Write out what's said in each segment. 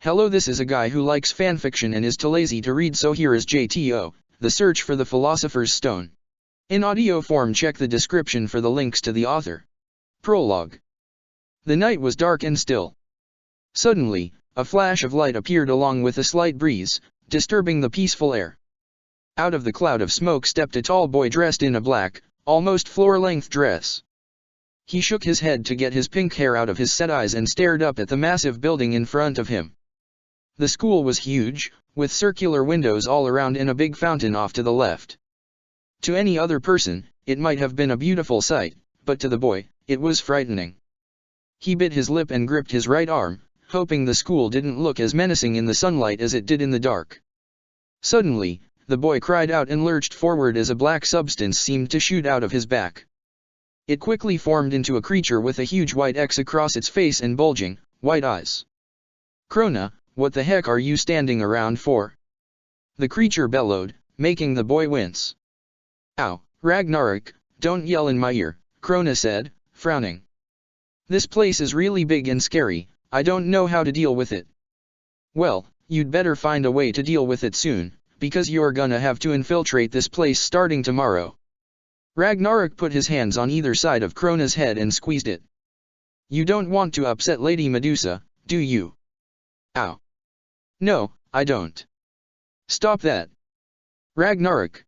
Hello, this is a guy who likes fanfiction and is too lazy to read, so here is JTO, the search for the Philosopher's Stone. In audio form, check the description for the links to the author. Prologue. The night was dark and still. Suddenly, a flash of light appeared along with a slight breeze, disturbing the peaceful air. Out of the cloud of smoke stepped a tall boy dressed in a black, almost floor-length dress. He shook his head to get his pink hair out of his set eyes and stared up at the massive building in front of him. The school was huge, with circular windows all around and a big fountain off to the left. To any other person, it might have been a beautiful sight, but to the boy, it was frightening. He bit his lip and gripped his right arm, hoping the school didn't look as menacing in the sunlight as it did in the dark. Suddenly, the boy cried out and lurched forward as a black substance seemed to shoot out of his back. It quickly formed into a creature with a huge white X across its face and bulging, white eyes. "Krona, what the heck are you standing around for?" the creature bellowed, making the boy wince. "Ow, Ragnarok, don't yell in my ear," Krona said, frowning. "This place is really big and scary, I don't know how to deal with it." "Well, you'd better find a way to deal with it soon, because you're gonna have to infiltrate this place starting tomorrow." Ragnarok put his hands on either side of Krona's head and squeezed it. "You don't want to upset Lady Medusa, do you?" "Ow. No, I don't." "Stop that, Ragnarok."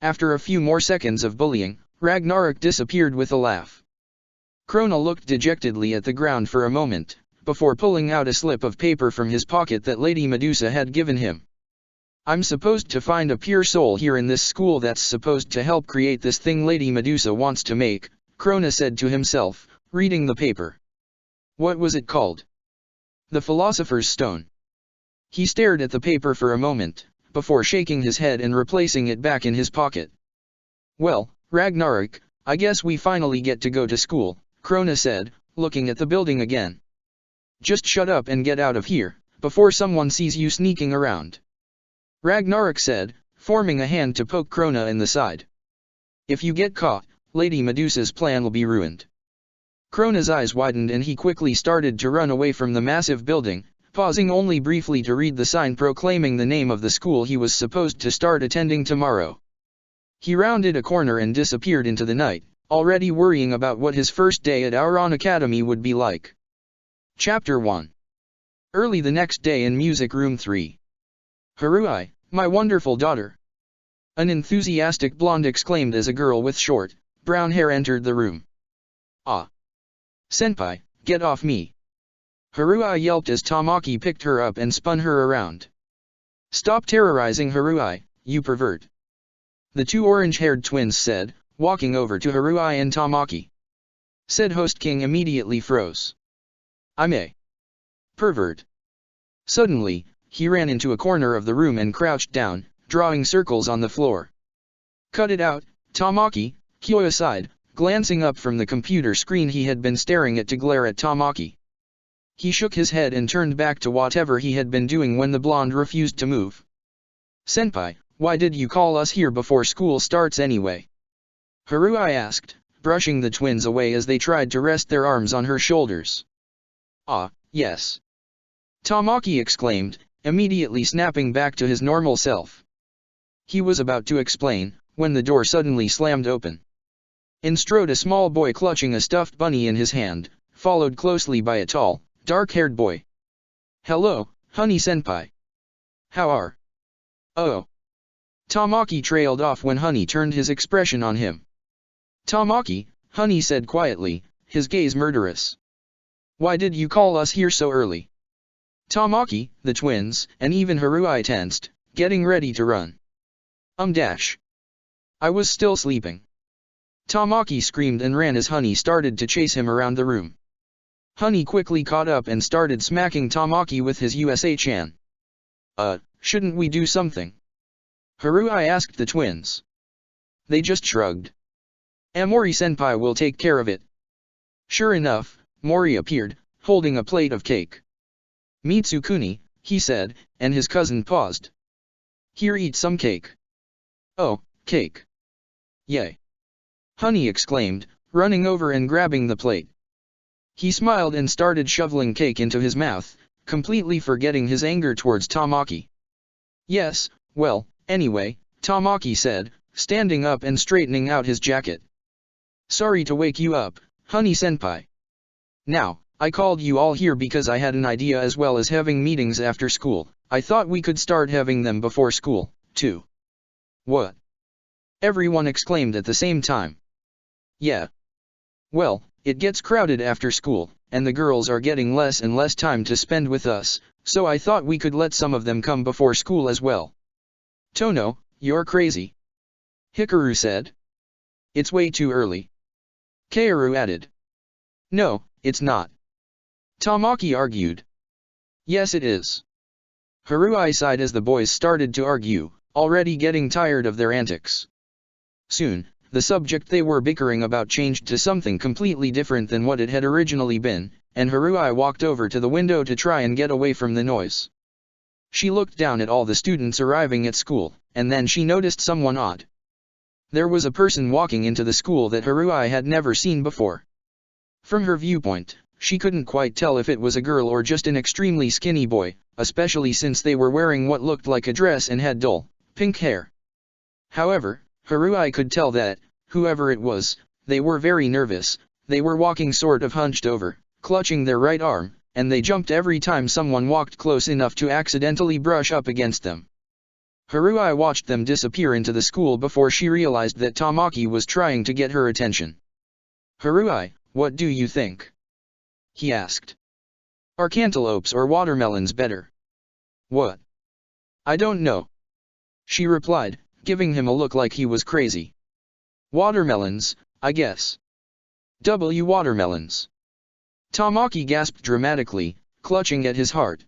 After a few more seconds of bullying, Ragnarok disappeared with a laugh. Krona looked dejectedly at the ground for a moment, before pulling out a slip of paper from his pocket that Lady Medusa had given him. "I'm supposed to find a pure soul here in this school that's supposed to help create this thing Lady Medusa wants to make," Krona said to himself, reading the paper. What was it called? The Philosopher's Stone. He stared at the paper for a moment, before shaking his head and replacing it back in his pocket. "Well, Ragnarok, I guess we finally get to go to school," Krona said, looking at the building again. "Just shut up and get out of here, before someone sees you sneaking around," Ragnarok said, forming a hand to poke Krona in the side. "If you get caught, Lady Medusa's plan will be ruined." Krona's eyes widened and he quickly started to run away from the massive building, pausing only briefly to read the sign proclaiming the name of the school he was supposed to start attending tomorrow. He rounded a corner and disappeared into the night, already worrying about what his first day at Auron Academy would be like. Chapter 1. Early the next day in Music Room 3. "Haruhi, my wonderful daughter!" an enthusiastic blonde exclaimed as a girl with short, brown hair entered the room. "Ah! Senpai, get off me!" Haruhi yelped as Tamaki picked her up and spun her around. "Stop terrorizing Haruhi, you pervert!" the two orange-haired twins said, walking over to Haruhi and Tamaki. Said Host King immediately froze. "I'm a pervert." Suddenly, he ran into a corner of the room and crouched down, drawing circles on the floor. "Cut it out, Tamaki," Kyoya sighed, glancing up from the computer screen he had been staring at to glare at Tamaki. He shook his head and turned back to whatever he had been doing when the blonde refused to move. "Senpai, why did you call us here before school starts anyway?" Haruhi asked, brushing the twins away as they tried to rest their arms on her shoulders. "Ah, yes," Tamaki exclaimed, immediately snapping back to his normal self. He was about to explain, when the door suddenly slammed open. In strode a small boy clutching a stuffed bunny in his hand, followed closely by a tall, dark-haired boy. "Hello, Honey Senpai. How are?" "Oh." Tamaki trailed off when Honey turned his expression on him. "Tamaki," Honey said quietly, his gaze murderous. "Why did you call us here so early?" Tamaki, the twins, and even Haruhi tensed, getting ready to run. I was still sleeping." Tamaki screamed and ran as Honey started to chase him around the room. Honey quickly caught up and started smacking Tamaki with his USA-chan. Shouldn't we do something?" Haruhi asked the twins. They just shrugged. "Mori-senpai will take care of it." Sure enough, Mori appeared, holding a plate of cake. "Mitsukuni," he said, and his cousin paused. "Here, eat some cake." "Oh, cake. Yay!" Honey exclaimed, running over and grabbing the plate. He smiled and started shoveling cake into his mouth, completely forgetting his anger towards Tamaki. Yes, well, anyway, Tamaki said, standing up and straightening out his jacket. Sorry to wake you up, honey-senpai. Now, I called you all here because I had an idea. As well as having meetings after school, I thought we could start having them before school, too. What? Everyone exclaimed at the same time. Yeah. Well, it gets crowded after school, and the girls are getting less and less time to spend with us, so I thought we could let some of them come before school as well. Tono, you're crazy. Hikaru said. It's way too early. Kaoru added. No, it's not. Tamaki argued. Yes it is. Haruhi sighed as the boys started to argue, already getting tired of their antics. Soon, the subject they were bickering about changed to something completely different than what it had originally been, and Haruhi walked over to the window to try and get away from the noise. She looked down at all the students arriving at school, and then she noticed someone odd. There was a person walking into the school that Haruhi had never seen before. From her viewpoint, she couldn't quite tell if it was a girl or just an extremely skinny boy, especially since they were wearing what looked like a dress and had dull, pink hair. However, Haruhi could tell that, whoever it was, they were very nervous. They were walking sort of hunched over, clutching their right arm, and they jumped every time someone walked close enough to accidentally brush up against them. Haruhi watched them disappear into the school before she realized that Tamaki was trying to get her attention. Haruhi, what do you think? He asked. Are cantaloupes or watermelons better? What? I don't know. She replied, giving him a look like he was crazy. Watermelons, I guess. Watermelons. Tamaki gasped dramatically, clutching at his heart.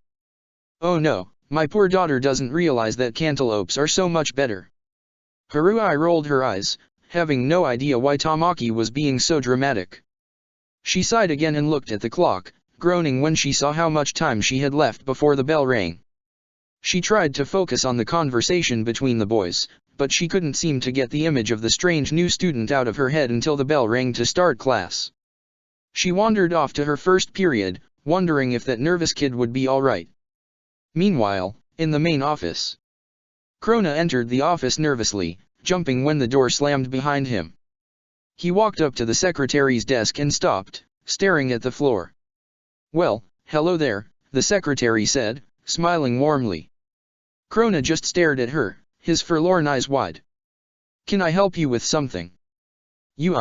Oh no, my poor daughter doesn't realize that cantaloupes are so much better. Haruhi rolled her eyes, having no idea why Tamaki was being so dramatic. She sighed again and looked at the clock, groaning when she saw how much time she had left before the bell rang. She tried to focus on the conversation between the boys, but she couldn't seem to get the image of the strange new student out of her head until the bell rang to start class. She wandered off to her first period, wondering if that nervous kid would be alright. Meanwhile, in the main office, Krona entered the office nervously, jumping when the door slammed behind him. He walked up to the secretary's desk and stopped, staring at the floor. Well, hello there, the secretary said, smiling warmly. Krona just stared at her, his forlorn eyes wide. Can I help you with something? You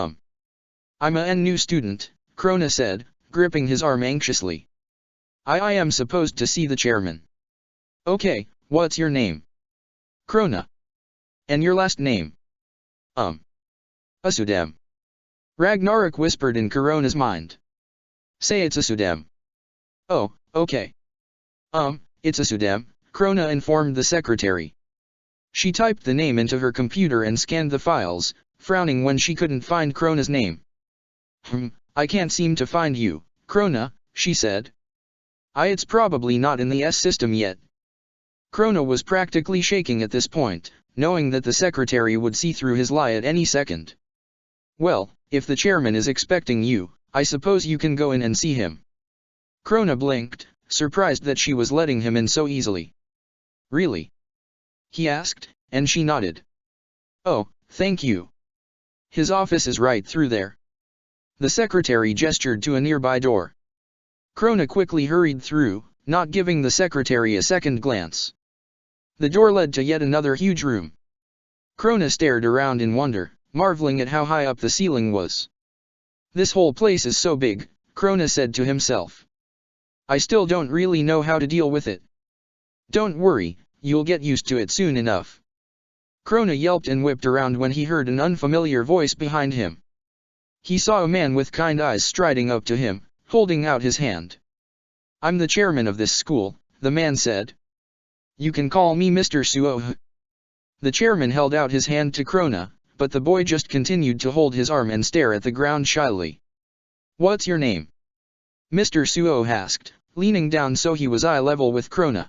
I'm a new student, Krona said, gripping his arm anxiously. I am supposed to see the chairman. Okay, what's your name? Krona. And your last name? Asudem. Ragnarok whispered in Krona's mind. Say it's Asudem. Oh, okay. It's Asudem, Krona informed the secretary. She typed the name into her computer and scanned the files, frowning when she couldn't find Krona's name. I can't seem to find you, Krona, she said. It's probably not in the S system yet. Krona was practically shaking at this point, knowing that the secretary would see through his lie at any second. Well, if the chairman is expecting you, I suppose you can go in and see him. Krona blinked, surprised that she was letting him in so easily. Really? He asked, and she nodded. Oh, thank you. His office is right through there. The secretary gestured to a nearby door. Krona quickly hurried through, not giving the secretary a second glance. The door led to yet another huge room. Krona stared around in wonder, marveling at how high up the ceiling was. This whole place is so big, Krona said to himself. I still don't really know how to deal with it. Don't worry, you'll get used to it soon enough. Krona yelped and whipped around when he heard an unfamiliar voice behind him. He saw a man with kind eyes striding up to him, holding out his hand. I'm the chairman of this school, the man said. You can call me Mr. Suo. The chairman held out his hand to Krona, but the boy just continued to hold his arm and stare at the ground shyly. What's your name? Mr. Suo asked, leaning down so he was eye level with Krona.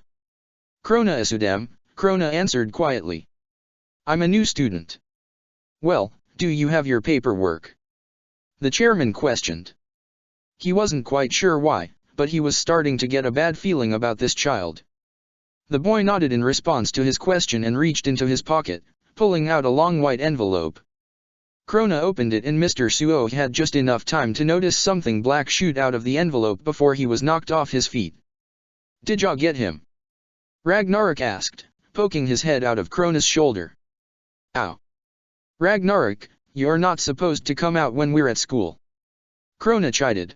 Krona Asudem, Krona answered quietly. I'm a new student. Well, do you have your paperwork? The chairman questioned. He wasn't quite sure why, but he was starting to get a bad feeling about this child. The boy nodded in response to his question and reached into his pocket, pulling out a long white envelope. Krona opened it and Mr. Suo had just enough time to notice something black shoot out of the envelope before he was knocked off his feet. "Did ya get him?" Ragnarok asked, poking his head out of Krona's shoulder. "Ow. Ragnarok, you're not supposed to come out when we're at school." Krona chided.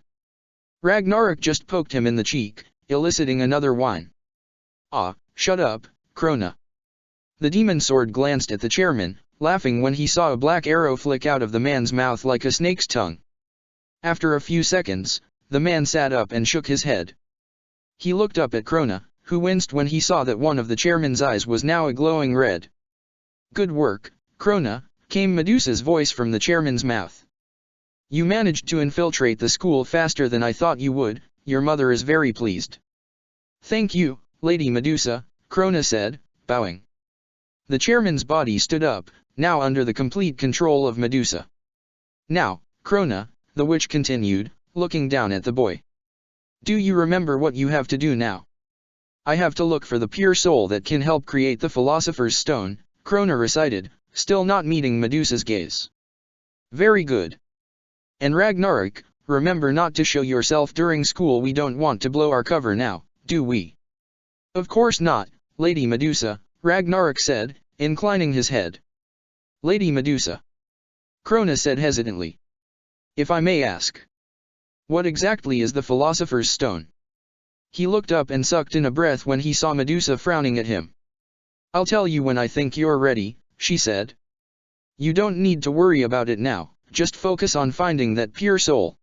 Ragnarok just poked him in the cheek, eliciting another whine. "Ah, shut up, Krona." The demon sword glanced at the chairman, laughing when he saw a black arrow flick out of the man's mouth like a snake's tongue. After a few seconds, the man sat up and shook his head. He looked up at Krona, who winced when he saw that one of the chairman's eyes was now a glowing red. "Good work, Krona," came Medusa's voice from the chairman's mouth. "You managed to infiltrate the school faster than I thought you would. Your mother is very pleased." "Thank you, Lady Medusa," Krona said, bowing. The chairman's body stood up, now under the complete control of Medusa. "Now, Krona," the witch continued, looking down at the boy. "Do you remember what you have to do now?" "I have to look for the pure soul that can help create the Philosopher's Stone," Krona recited, still not meeting Medusa's gaze. "Very good. And Ragnarok, remember not to show yourself during school. We don't want to blow our cover now, do we?" "Of course not, Lady Medusa," Ragnarok said, inclining his head. "Lady Medusa," Krona said hesitantly. "If I may ask, what exactly is the Philosopher's Stone?" He looked up and sucked in a breath when he saw Medusa frowning at him. "I'll tell you when I think you're ready," she said. "You don't need to worry about it now, just focus on finding that pure soul.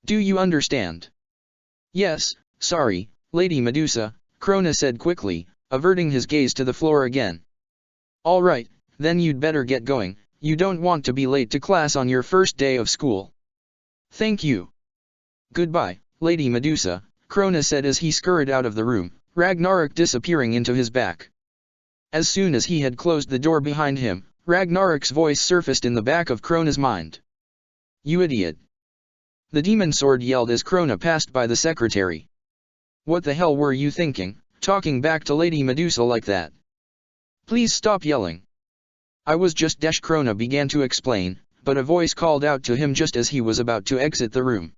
Do you understand?" "Yes, sorry, Lady Medusa," Krona said quickly, averting his gaze to the floor again. "All right, then you'd better get going, you don't want to be late to class on your first day of school." "Thank you." "Goodbye, Lady Medusa," Krona said as he scurried out of the room, Ragnarok disappearing into his back. As soon as he had closed the door behind him, Ragnarok's voice surfaced in the back of Krona's mind. "You idiot!" The demon sword yelled as Krona passed by the secretary. "What the hell were you thinking, talking back to Lady Medusa like that? Please stop yelling." "I was just Krona began to explain, but a voice called out to him just as he was about to exit the room.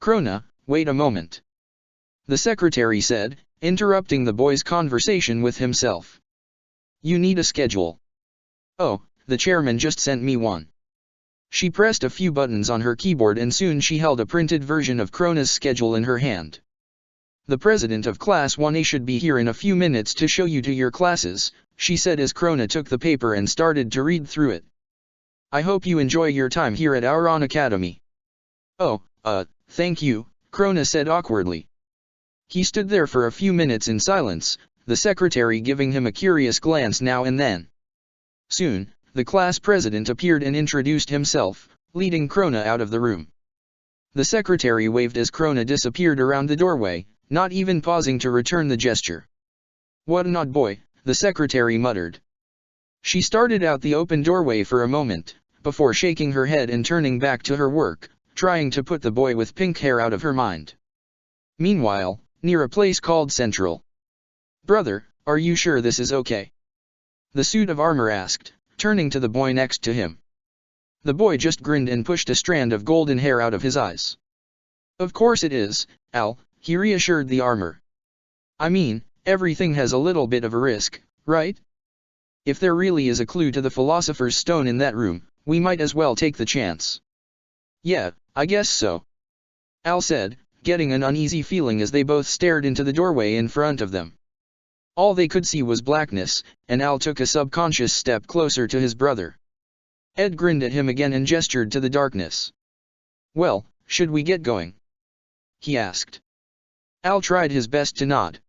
"Krona, wait a moment," the secretary said, interrupting the boy's conversation with himself. "You need a schedule." "Oh, the chairman just sent me one." She pressed a few buttons on her keyboard and soon she held a printed version of Krona's schedule in her hand. "The president of Class 1A should be here in a few minutes to show you to your classes," she said as Krona took the paper and started to read through it. "I hope you enjoy your time here at our own academy." "Oh, thank you," Krona said awkwardly. He stood there for a few minutes in silence, the secretary giving him a curious glance now and then. Soon, the class president appeared and introduced himself, leading Krona out of the room. The secretary waved as Krona disappeared around the doorway, not even pausing to return the gesture. "What an odd boy," the secretary muttered. She started out the open doorway for a moment, before shaking her head and turning back to her work, trying to put the boy with pink hair out of her mind. Meanwhile, near a place called Central. "Brother, are you sure this is okay?" the suit of armor asked, turning to the boy next to him. The boy just grinned and pushed a strand of golden hair out of his eyes. "Of course it is, Al," he reassured the armor. "I mean, everything has a little bit of a risk, right? If there really is a clue to the Philosopher's Stone in that room, we might as well take the chance." "Yeah, I guess so," Al said, getting an uneasy feeling as they both stared into the doorway in front of them. All they could see was blackness, and Al took a subconscious step closer to his brother. Ed grinned at him again and gestured to the darkness. "Well, should we get going?" he asked. Al tried his best to nod.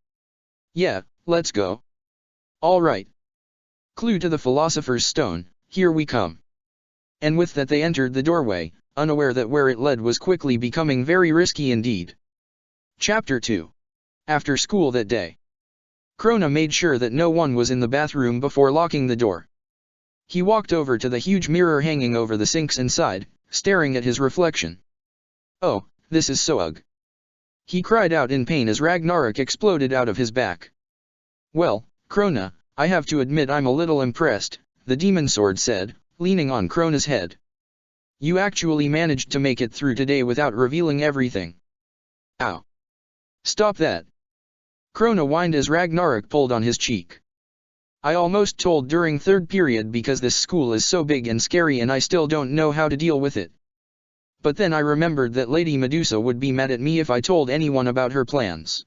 "Yeah, let's go." "All right. Clue to the Philosopher's Stone, here we come." And with that they entered the doorway, unaware that where it led was quickly becoming very risky indeed. Chapter 2. After school that day, Krona made sure that no one was in the bathroom before locking the door. He walked over to the huge mirror hanging over the sinks and sighed, staring at his reflection. "Oh, this is so ugly." He cried out in pain as Ragnarok exploded out of his back. Well, Krona, I have to admit I'm a little impressed, the demon sword said, leaning on Krona's head. You actually managed to make it through today without revealing everything. Ow. Stop that. Krona whined as Ragnarok pulled on his cheek. I almost told during third period because this school is so big and scary and I still don't know how to deal with it. But then I remembered that Lady Medusa would be mad at me if I told anyone about her plans.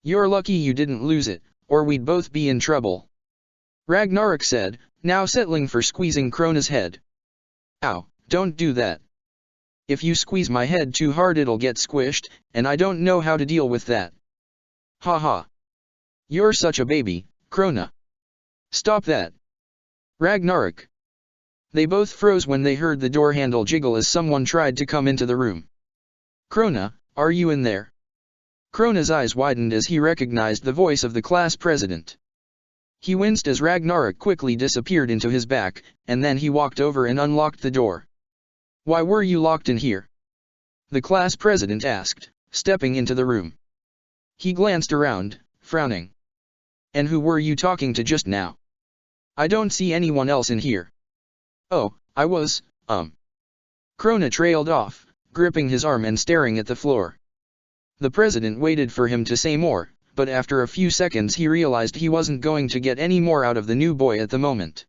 You're lucky you didn't lose it, or we'd both be in trouble. Ragnarok said, now settling for squeezing Krona's head. Ow, don't do that. If you squeeze my head too hard it'll get squished, and I don't know how to deal with that. Haha. You're such a baby, Krona. Stop that. Ragnarok. They both froze when they heard the door handle jiggle as someone tried to come into the room. Krona, are you in there? Krona's eyes widened as he recognized the voice of the class president. He winced as Ragnarok quickly disappeared into his back, and then he walked over and unlocked the door. Why were you locked in here? The class president asked, stepping into the room. He glanced around, frowning. And who were you talking to just now? I don't see anyone else in here. Oh, I was, Krona trailed off, gripping his arm and staring at the floor. The president waited for him to say more, but after a few seconds he realized he wasn't going to get any more out of the new boy at the moment.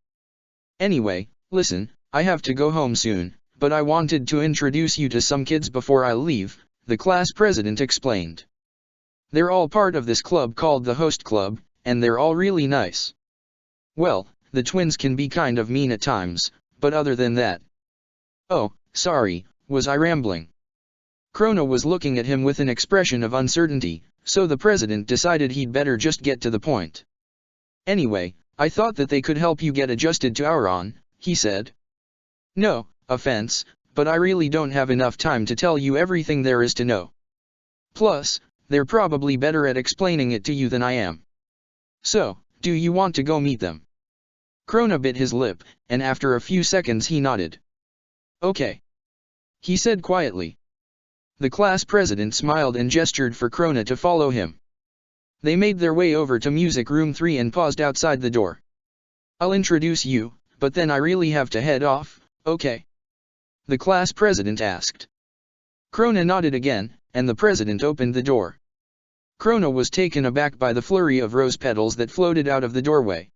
Anyway, listen, I have to go home soon, but I wanted to introduce you to some kids before I leave, the class president explained. They're all part of this club called the Host Club, and they're all really nice. Well, the twins can be kind of mean at times, but other than that. Oh, sorry, was I rambling? Krona was looking at him with an expression of uncertainty, so the president decided he'd better just get to the point. Anyway, I thought that they could help you get adjusted to Auron, he said. No offense, but I really don't have enough time to tell you everything there is to know. Plus, they're probably better at explaining it to you than I am. So, do you want to go meet them? Krona bit his lip, and after a few seconds he nodded. Okay. He said quietly. The class president smiled and gestured for Krona to follow him. They made their way over to Music Room 3 and paused outside the door. I'll introduce you, but then I really have to head off, okay? The class president asked. Krona nodded again, and the president opened the door. Krona was taken aback by the flurry of rose petals that floated out of the doorway.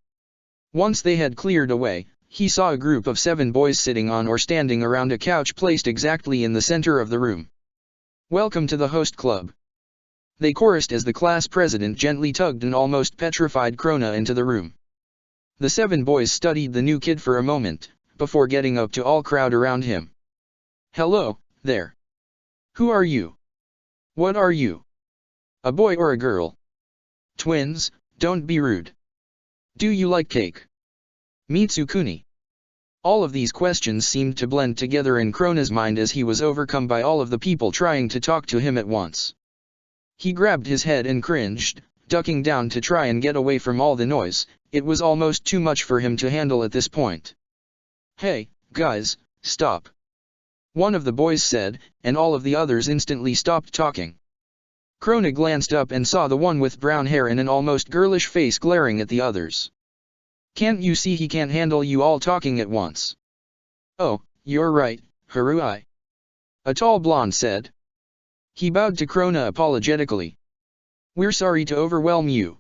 Once they had cleared away, he saw a group of 7 boys sitting on or standing around a couch placed exactly in the center of the room. Welcome to the Host Club. They chorused as the class president gently tugged an almost petrified Krona into the room. The 7 boys studied the new kid for a moment, before getting up to all crowd around him. Hello, there. Who are you? What are you? A boy or a girl? Twins, don't be rude. Do you like cake? Mitsukuni. All of these questions seemed to blend together in Krona's mind as he was overcome by all of the people trying to talk to him at once. He grabbed his head and cringed, ducking down to try and get away from all the noise. It was almost too much for him to handle at this point. Hey, guys, stop. One of the boys said, and all of the others instantly stopped talking. Krona glanced up and saw the one with brown hair and an almost girlish face glaring at the others. Can't you see he can't handle you all talking at once? Oh, you're right, Harui. A tall blonde said. He bowed to Krona apologetically. We're sorry to overwhelm you.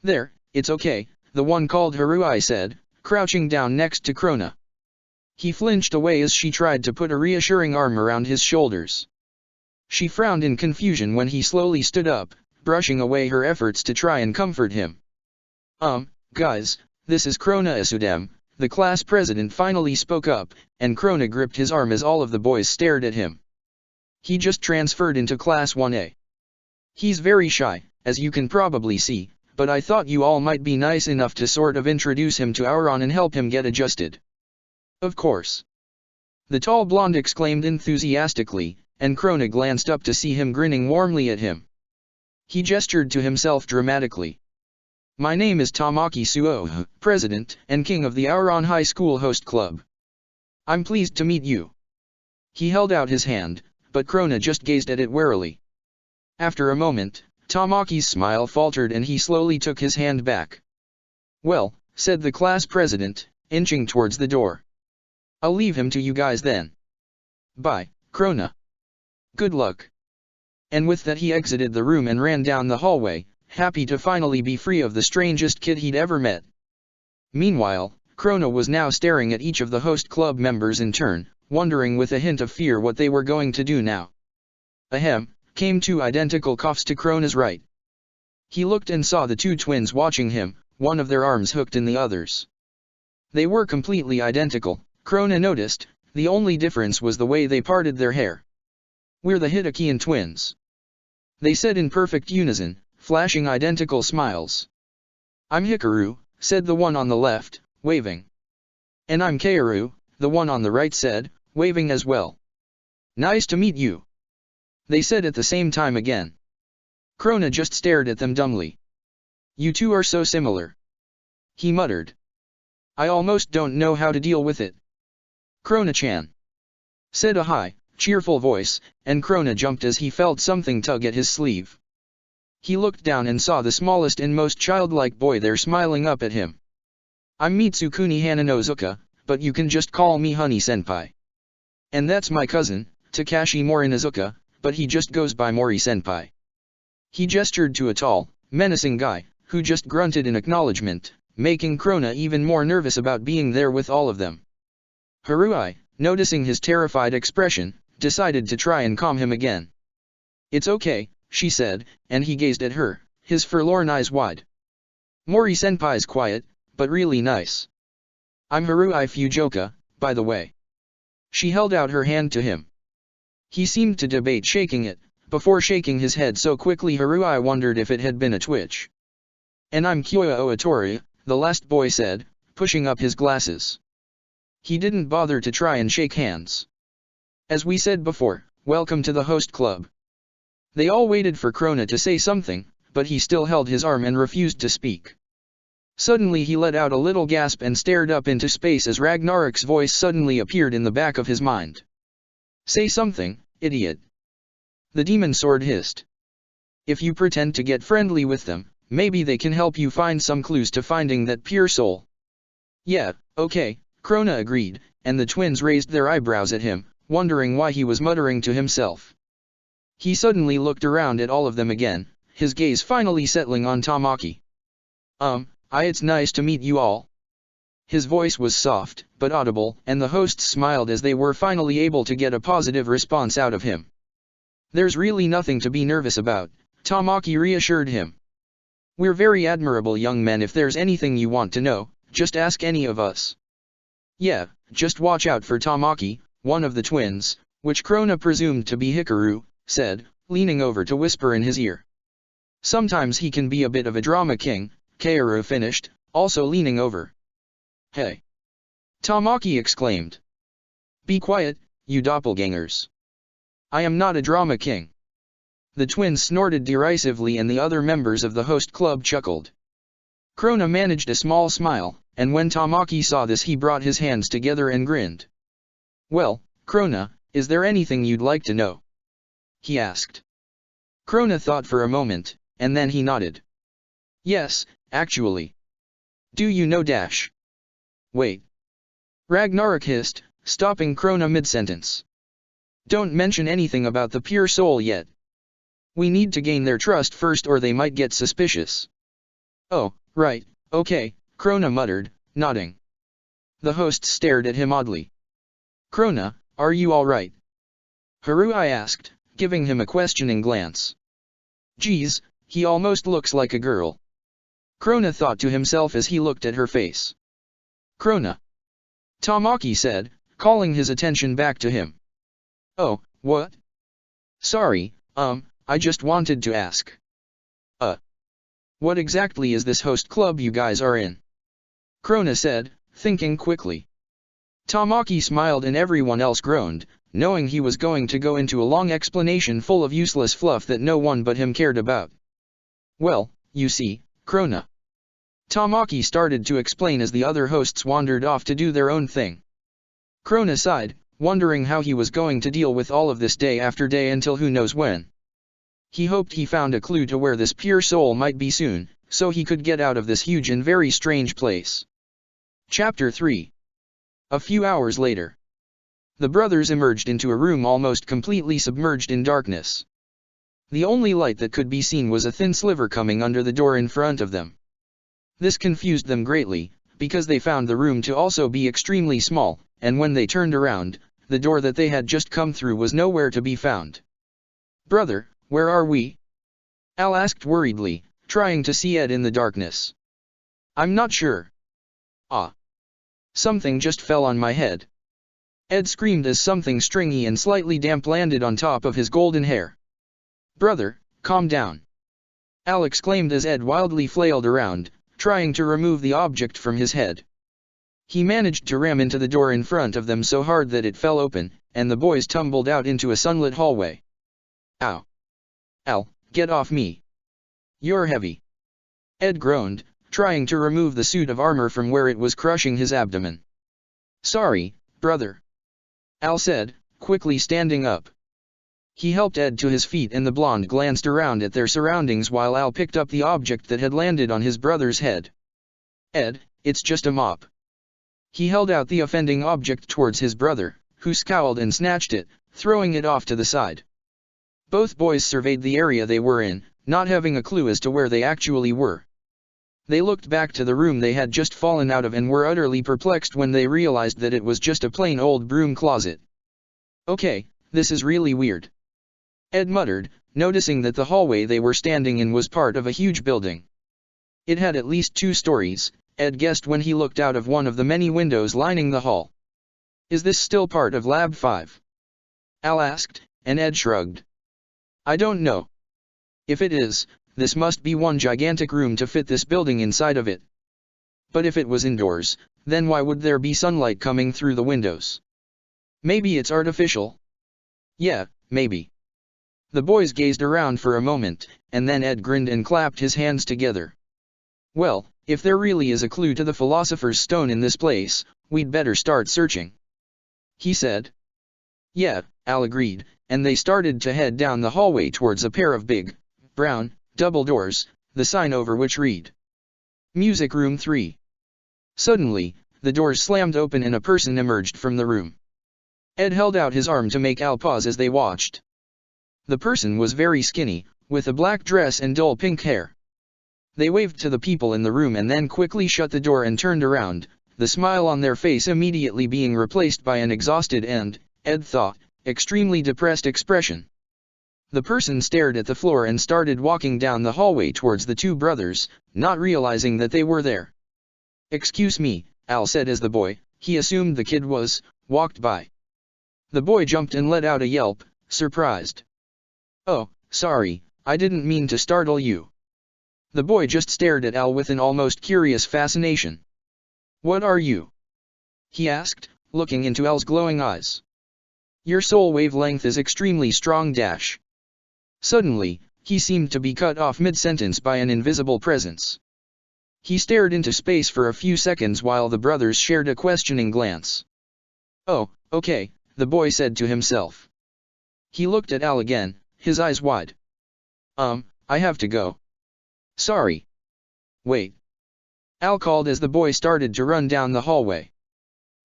There, it's okay, the one called Harui said, crouching down next to Krona. He flinched away as she tried to put a reassuring arm around his shoulders. She frowned in confusion when he slowly stood up, brushing away her efforts to try and comfort him. Guys, this is Krona Isudem, the class president finally spoke up, and Krona gripped his arm as all of the boys stared at him. He just transferred into Class 1A. He's very shy, as you can probably see, but I thought you all might be nice enough to sort of introduce him to Auron and help him get adjusted. Of course. The tall blonde exclaimed enthusiastically, and Krona glanced up to see him grinning warmly at him. He gestured to himself dramatically. My name is Tamaki Suo, President and King of the Auron High School Host Club. I'm pleased to meet you. He held out his hand, but Krona just gazed at it warily. After a moment, Tamaki's smile faltered and he slowly took his hand back. "Well," said the class president, inching towards the door. "I'll leave him to you guys then. Bye, Krona. Good luck." And with that he exited the room and ran down the hallway, happy to finally be free of the strangest kid he'd ever met. Meanwhile, Krona was now staring at each of the host club members in turn, wondering with a hint of fear what they were going to do now. Ahem, came two identical coughs to Krona's right. He looked and saw the two twins watching him, one of their arms hooked in the other's. They were completely identical, Krona noticed, the only difference was the way they parted their hair. "We're the Hitakian twins," they said in perfect unison, flashing identical smiles. "I'm Hikaru," said the one on the left, waving. "And I'm Kaoru," the one on the right said, waving as well. "Nice to meet you," they said at the same time again. Krona just stared at them dumbly. "You two are so similar," he muttered. "I almost don't know how to deal with it." "Krona-chan," said a high, cheerful voice, and Krona jumped as he felt something tug at his sleeve. He looked down and saw the smallest and most childlike boy there smiling up at him. "I'm Mitsukuni Hananozuka, but you can just call me Honey-senpai. And that's my cousin, Takashi Morinazuka, but he just goes by Mori-senpai." He gestured to a tall, menacing guy, who just grunted in acknowledgement, making Krona even more nervous about being there with all of them. Harui, noticing his terrified expression, decided to try and calm him again. "It's okay," she said, and he gazed at her, his forlorn eyes wide. "Mori-senpai's quiet, but really nice. I'm Harui Fujoka, by the way." She held out her hand to him. He seemed to debate shaking it, before shaking his head so quickly Harui wondered if it had been a twitch. "And I'm Kyoya Oatori," the last boy said, pushing up his glasses. He didn't bother to try and shake hands. "As we said before, welcome to the host club." They all waited for Krona to say something, but he still held his arm and refused to speak. Suddenly he let out a little gasp and stared up into space as Ragnarok's voice suddenly appeared in the back of his mind. "Say something, idiot," the demon sword hissed. "If you pretend to get friendly with them, maybe they can help you find some clues to finding that pure soul." "Yeah, okay," Krona agreed, and the twins raised their eyebrows at him, wondering why he was muttering to himself. He suddenly looked around at all of them again, his gaze finally settling on Tamaki. It's nice to meet you all." His voice was soft, but audible, and the hosts smiled as they were finally able to get a positive response out of him. "There's really nothing to be nervous about," Tamaki reassured him. "We're very admirable young men. If there's anything you want to know, just ask any of us." "Yeah, just watch out for Tamaki," one of the twins, which Krona presumed to be Hikaru, said, leaning over to whisper in his ear. "Sometimes he can be a bit of a drama king," Kaoru finished, also leaning over. "Hey!" Tamaki exclaimed. "Be quiet, you doppelgangers. I am not a drama king." The twins snorted derisively and the other members of the host club chuckled. Krona managed a small smile, and when Tamaki saw this he brought his hands together and grinned. "Well, Krona, is there anything you'd like to know?" he asked. Krona thought for a moment, and then he nodded. "Yes, actually." "Do you know dash?" "Wait." Ragnarok hissed, stopping Krona mid-sentence. "Don't mention anything about the pure soul yet. We need to gain their trust first or they might get suspicious." "Oh, right, okay," Krona muttered, nodding. The hosts stared at him oddly. "Krona, are you alright?" Harui asked, giving him a questioning glance. "Geez, he almost looks like a girl," Krona thought to himself as he looked at her face. "Krona," Tamaki said, calling his attention back to him. "Oh, what? Sorry, I just wanted to ask. What exactly is this host club you guys are in?" Krona said, thinking quickly. Tamaki smiled and everyone else groaned, knowing he was going to go into a long explanation full of useless fluff that no one but him cared about. "Well, you see, Krona," Tamaki started to explain as the other hosts wandered off to do their own thing. Krona sighed, wondering how he was going to deal with all of this day after day until who knows when. He hoped he found a clue to where this pure soul might be soon, so he could get out of this huge and very strange place. Chapter 3. A few hours later. The brothers emerged into a room almost completely submerged in darkness. The only light that could be seen was a thin sliver coming under the door in front of them. This confused them greatly, because they found the room to also be extremely small, and when they turned around, the door that they had just come through was nowhere to be found. "Brother, where are we?" Al asked worriedly, trying to see Ed in the darkness. "I'm not sure." "Ah. Something just fell on my head." Ed screamed as something stringy and slightly damp landed on top of his golden hair. "Brother, calm down," Al exclaimed as Ed wildly flailed around, trying to remove the object from his head. He managed to ram into the door in front of them so hard that it fell open, and the boys tumbled out into a sunlit hallway. "Ow. Al, get off me. You're heavy," Ed groaned, trying to remove the suit of armor from where it was crushing his abdomen. "Sorry, brother," Al said, quickly standing up. He helped Ed to his feet and the blonde glanced around at their surroundings while Al picked up the object that had landed on his brother's head. "Ed, it's just a mop." He held out the offending object towards his brother, who scowled and snatched it, throwing it off to the side. Both boys surveyed the area they were in, not having a clue as to where they actually were. They looked back to the room they had just fallen out of and were utterly perplexed when they realized that it was just a plain old broom closet. "Okay, this is really weird," Ed muttered, noticing that the hallway they were standing in was part of a huge building. It had at least 2 stories, Ed guessed when he looked out of one of the many windows lining the hall. "Is this still part of Lab 5? Al asked, and Ed shrugged. "I don't know. If it is, this must be one gigantic room to fit this building inside of it. But if it was indoors, then why would there be sunlight coming through the windows? Maybe it's artificial?" "Yeah, maybe." The boys gazed around for a moment, and then Ed grinned and clapped his hands together. "Well, if there really is a clue to the Philosopher's Stone in this place, we'd better start searching," he said. "Yeah," Al agreed, and they started to head down the hallway towards a pair of big, brown, double doors, the sign over which read, "Music Room 3. Suddenly, the doors slammed open and a person emerged from the room. Ed held out his arm to make Al pause as they watched. The person was very skinny, with a black dress and dull pink hair. They waved to the people in the room and then quickly shut the door and turned around, the smile on their face immediately being replaced by an exhausted and, Ed thought, extremely depressed expression. The person stared at the floor and started walking down the hallway towards the 2 brothers, not realizing that they were there. "Excuse me," Al said as the boy, he assumed the kid was, walked by. The boy jumped and let out a yelp, surprised. "Oh, sorry, I didn't mean to startle you." The boy just stared at Al with an almost curious fascination. "What are you?" he asked, looking into Al's glowing eyes. "Your soul wavelength is extremely strong dash." Suddenly, he seemed to be cut off mid-sentence by an invisible presence. He stared into space for a few seconds while the brothers shared a questioning glance. "Oh, okay," the boy said to himself. He looked at Al again, his eyes wide. I have to go." "Sorry." "Wait." Al called as the boy started to run down the hallway.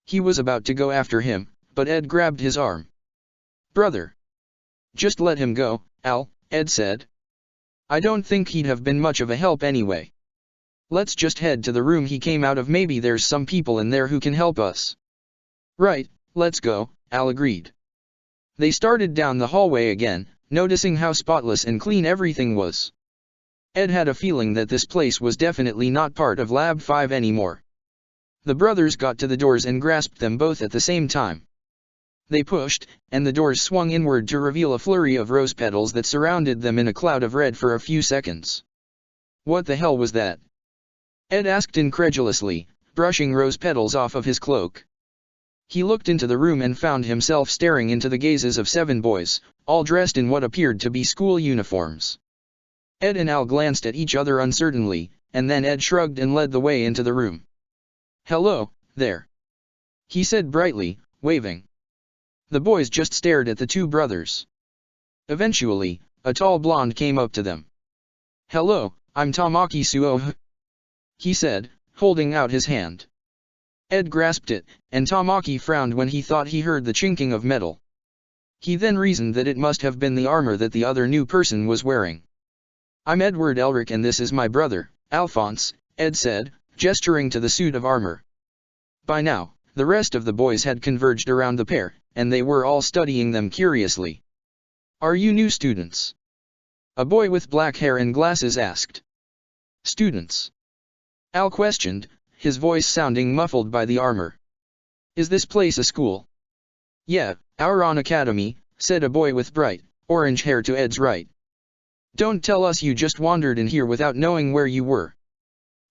He was about to go after him, but Ed grabbed his arm. "Brother. Just let him go, Al," Ed said. "I don't think he'd have been much of a help anyway. Let's just head to the room he came out of, maybe there's some people in there who can help us." "Right, let's go," Al agreed. They started down the hallway again, noticing how spotless and clean everything was. Ed had a feeling that this place was definitely not part of Lab 5 anymore. The brothers got to the doors and grasped them both at the same time. They pushed, and the doors swung inward to reveal a flurry of rose petals that surrounded them in a cloud of red for a few seconds. "What the hell was that?" Ed asked incredulously, brushing rose petals off of his cloak. He looked into the room and found himself staring into the gazes of 7 boys, all dressed in what appeared to be school uniforms. Ed and Al glanced at each other uncertainly, and then Ed shrugged and led the way into the room. "Hello, there," he said brightly, waving. The boys just stared at the 2 brothers. Eventually, a tall blonde came up to them. "Hello, I'm Tamaki Suo," he said, holding out his hand. Ed grasped it, and Tamaki frowned when he thought he heard the chinking of metal. He then reasoned that it must have been the armor that the other new person was wearing. "I'm Edward Elric and this is my brother, Alphonse," Ed said, gesturing to the suit of armor. By now, the rest of the boys had converged around the pair, and they were all studying them curiously. "Are you new students?" a boy with black hair and glasses asked. "Students?" Al questioned, his voice sounding muffled by the armor. "Is this place a school?" "Yeah, our own academy," said a boy with bright, orange hair to Ed's right. "Don't tell us you just wandered in here without knowing where you were,"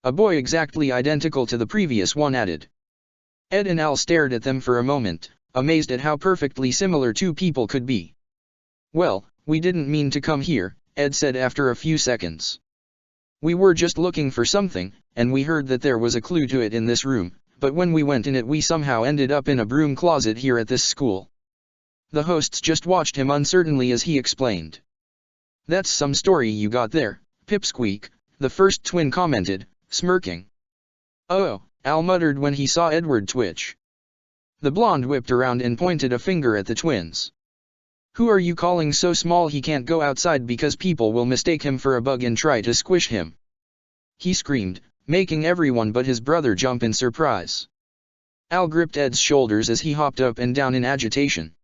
a boy exactly identical to the previous one added. Ed and Al stared at them for a moment, amazed at how perfectly similar two people could be. "Well, we didn't mean to come here," Ed said after a few seconds. "We were just looking for something, and we heard that there was a clue to it in this room, but when we went in it we somehow ended up in a broom closet here at this school." The hosts just watched him uncertainly as he explained. "That's some story you got there, Pipsqueak," the first twin commented, smirking. "Oh," Al muttered when he saw Edward twitch. The blonde whipped around and pointed a finger at the twins. "Who are you calling so small he can't go outside because people will mistake him for a bug and try to squish him?" he screamed, making everyone but his brother jump in surprise. Al gripped Ed's shoulders as he hopped up and down in agitation.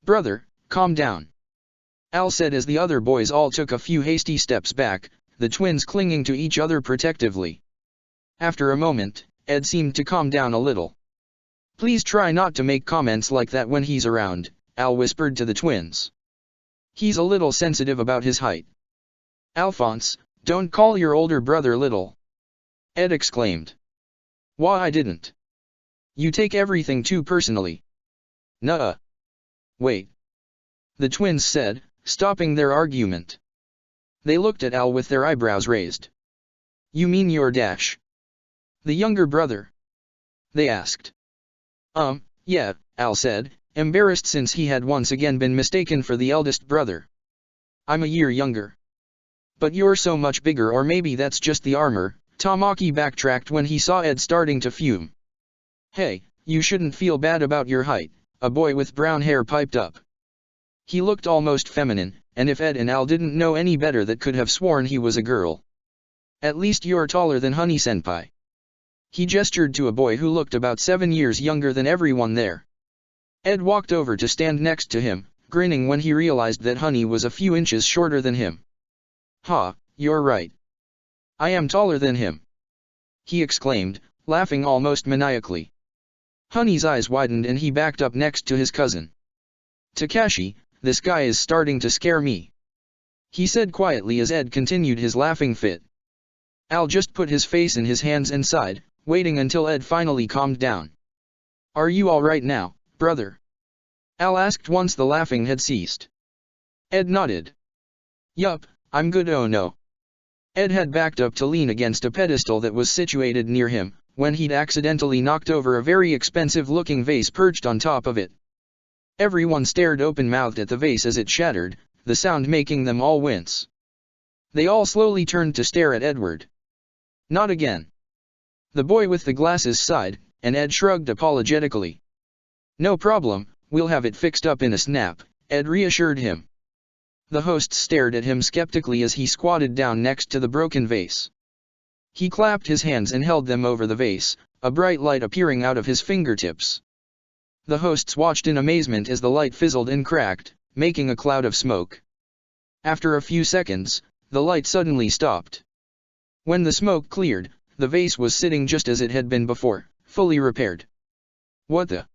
"Brother, calm down," Al said as the other boys all took a few hasty steps back, the twins clinging to each other protectively. After a moment, Ed seemed to calm down a little. "Please try not to make comments like that when he's around," Al whispered to the twins. "He's a little sensitive about his height." "Alphonse, don't call your older brother little," Ed exclaimed. "Why I didn't. You take everything too personally." "Nuh-uh. Wait," the twins said, stopping their argument. They looked at Al with their eyebrows raised. "You mean your dash? The younger brother?" they asked. Yeah," Al said, embarrassed since he had once again been mistaken for the eldest brother. "I'm a year younger." "But you're so much bigger, or maybe that's just the armor," Tamaki backtracked when he saw Ed starting to fume. "Hey, you shouldn't feel bad about your height," a boy with brown hair piped up. He looked almost feminine, and if Ed and Al didn't know any better they could have sworn he was a girl. "At least you're taller than Honey-senpai." He gestured to a boy who looked about 7 years younger than everyone there. Ed walked over to stand next to him, grinning when he realized that Honey was a few inches shorter than him. "Ha, you're right. I am taller than him," he exclaimed, laughing almost maniacally. Honey's eyes widened and he backed up next to his cousin. "Takashi, this guy is starting to scare me," he said quietly as Ed continued his laughing fit. Al just put his face in his hands and sighed, waiting until Ed finally calmed down. "Are you all right now, brother?" Al asked once the laughing had ceased. Ed nodded. "Yup, I'm good. Oh no." Ed had backed up to lean against a pedestal that was situated near him, when he'd accidentally knocked over a very expensive-looking vase perched on top of it. Everyone stared open-mouthed at the vase as it shattered, the sound making them all wince. They all slowly turned to stare at Edward. "Not again." The boy with the glasses sighed, and Ed shrugged apologetically. "No problem, we'll have it fixed up in a snap," Ed reassured him. The host stared at him skeptically as he squatted down next to the broken vase. He clapped his hands and held them over the vase, a bright light appearing out of his fingertips. The hosts watched in amazement as the light fizzled and cracked, making a cloud of smoke. After a few seconds, the light suddenly stopped. When the smoke cleared, the vase was sitting just as it had been before, fully repaired. "What the?"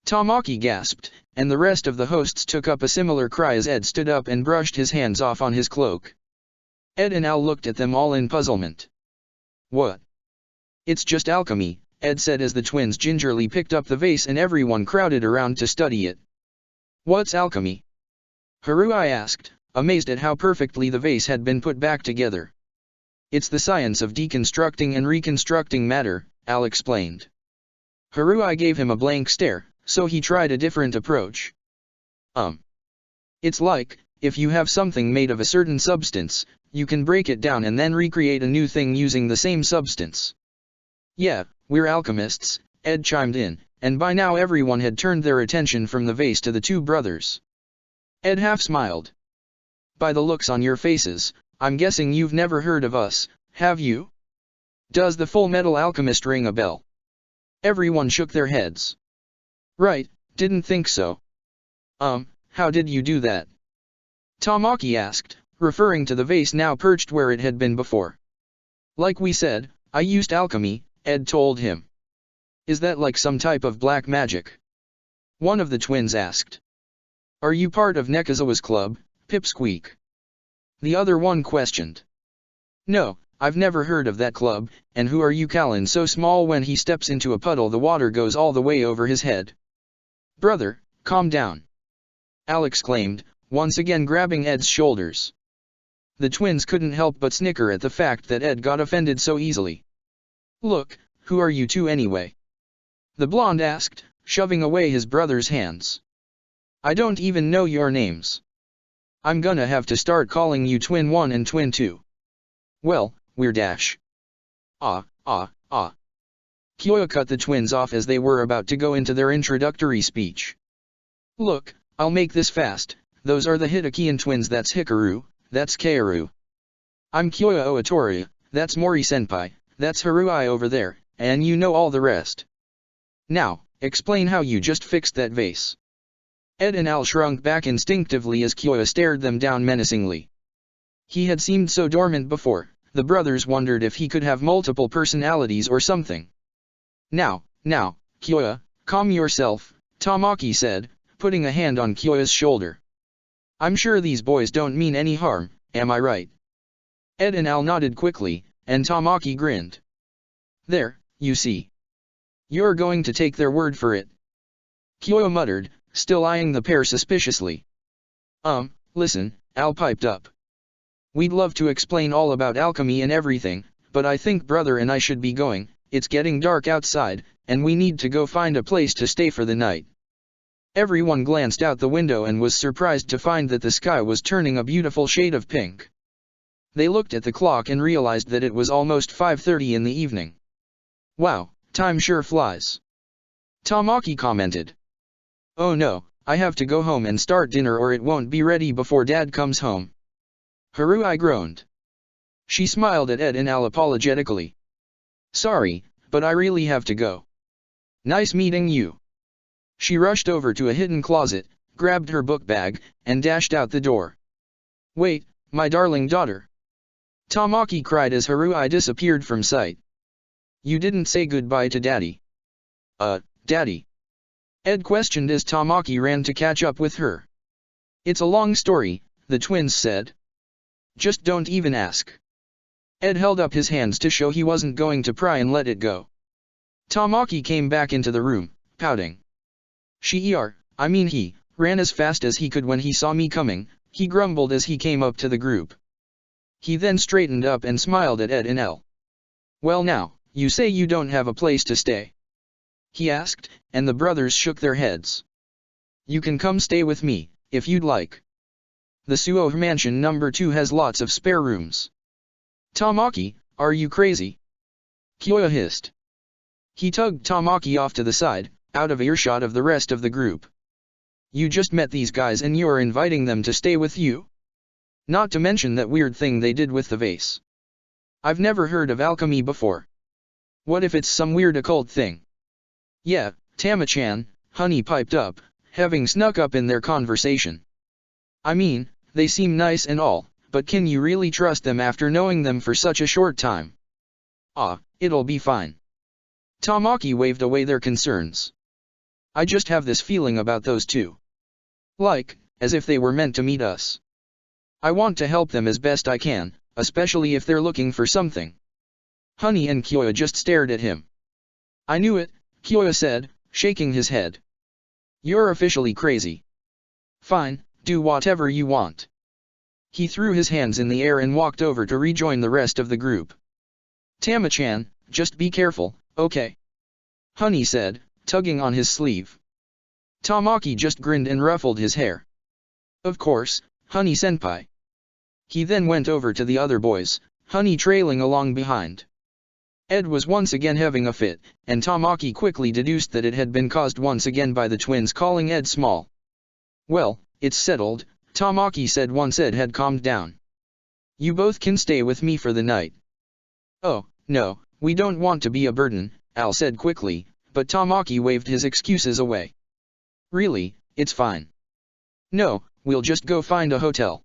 Tamaki gasped, and the rest of the hosts took up a similar cry as Ed stood up and brushed his hands off on his cloak. Ed and Al looked at them all in puzzlement. "What?" "It's just alchemy," Ed said as the twins gingerly picked up the vase and everyone crowded around to study it. "What's alchemy?" Harui asked, amazed at how perfectly the vase had been put back together. "It's the science of deconstructing and reconstructing matter," Al explained. Harui gave him a blank stare, so he tried a different approach. It's like, if you have something made of a certain substance, you can break it down and then recreate a new thing using the same substance. Yeah, we're alchemists, Ed chimed in, and by now everyone had turned their attention from the vase to the two brothers. Ed half smiled. By the looks on your faces, I'm guessing you've never heard of us, have you? Does the Full Metal Alchemist ring a bell? Everyone shook their heads. Right, didn't think so. How did you do that? Tamaki asked, referring to the vase now perched where it had been before. Like we said, I used alchemy, Ed told him. Is that like some type of black magic? One of the twins asked. Are you part of Nekazawa's club, Pipsqueak? The other one questioned. No, I've never heard of that club, and who are you Callan so small when he steps into a puddle the water goes all the way over his head? Brother, calm down. Al exclaimed, once again grabbing Ed's shoulders. The twins couldn't help but snicker at the fact that Ed got offended so easily. Look, who are you two anyway? The blonde asked, shoving away his brother's hands. I don't even know your names. I'm gonna have to start calling you Twin 1 and Twin 2. Well, we're Dash. Kyoya cut the twins off as they were about to go into their introductory speech. Look, I'll make this fast, those are the Hitakian twins, that's Hikaru, that's Kaoru. I'm Kyoya Oatori, that's Mori-senpai, that's Haruai over there, and you know all the rest. Now, explain how you just fixed that vase. Ed and Al shrunk back instinctively as Kyoya stared them down menacingly. He had seemed so dormant before, the brothers wondered if he could have multiple personalities or something. Now, Kyoya, calm yourself, Tamaki said, putting a hand on Kyoya's shoulder. I'm sure these boys don't mean any harm, am I right? Ed and Al nodded quickly, and Tamaki grinned. There, you see. You're going to take their word for it. Kyoya muttered, still eyeing the pair suspiciously. Listen, Al piped up. We'd love to explain all about alchemy and everything, but I think brother and I should be going, it's getting dark outside, and we need to go find a place to stay for the night. Everyone glanced out the window and was surprised to find that the sky was turning a beautiful shade of pink. They looked at the clock and realized that it was almost 5:30 in the evening. Wow, time sure flies. Tamaki commented. Oh no, I have to go home and start dinner or it won't be ready before Dad comes home. Haruai groaned. She smiled at Ed and Al apologetically. Sorry, but I really have to go. Nice meeting you. She rushed over to a hidden closet, grabbed her book bag, and dashed out the door. Wait, my darling daughter. Tamaki cried as Haruai disappeared from sight. You didn't say goodbye to Daddy. Daddy? Ed questioned as Tamaki ran to catch up with her. It's a long story, the twins said. Just don't even ask. Ed held up his hands to show he wasn't going to pry and let it go. Tamaki came back into the room, pouting. He ran as fast as he could when he saw me coming, he grumbled as he came up to the group. He then straightened up and smiled at Ed and El. Well now, you say you don't have a place to stay? He asked, and the brothers shook their heads. You can come stay with me, if you'd like. The Suo Mansion number 2 has lots of spare rooms. Tamaki, are you crazy? Kyoya hissed. He tugged Tamaki off to the side, out of earshot of the rest of the group. You just met these guys and you're inviting them to stay with you? Not to mention that weird thing they did with the vase. I've never heard of alchemy before. What if it's some weird occult thing? Yeah, Tama-chan, Honey piped up, having snuck up in their conversation. I mean, they seem nice and all, but can you really trust them after knowing them for such a short time? It'll be fine. Tamaki waved away their concerns. I just have this feeling about those two. Like, as if they were meant to meet us. I want to help them as best I can, especially if they're looking for something. Honey and Kyoya just stared at him. I knew it, Kyoya said, shaking his head. You're officially crazy. Fine, do whatever you want. He threw his hands in the air and walked over to rejoin the rest of the group. Tama-chan, just be careful, okay? Honey said, tugging on his sleeve. Tamaki just grinned and ruffled his hair. Of course, Honey senpai. He then went over to the other boys, Honey trailing along behind. Ed was once again having a fit, and Tamaki quickly deduced that it had been caused once again by the twins calling Ed small. Well, it's settled, Tamaki said once Ed had calmed down. You both can stay with me for the night. Oh, no, we don't want to be a burden, Al said quickly, but Tamaki waved his excuses away. Really, it's fine. No, we'll just go find a hotel.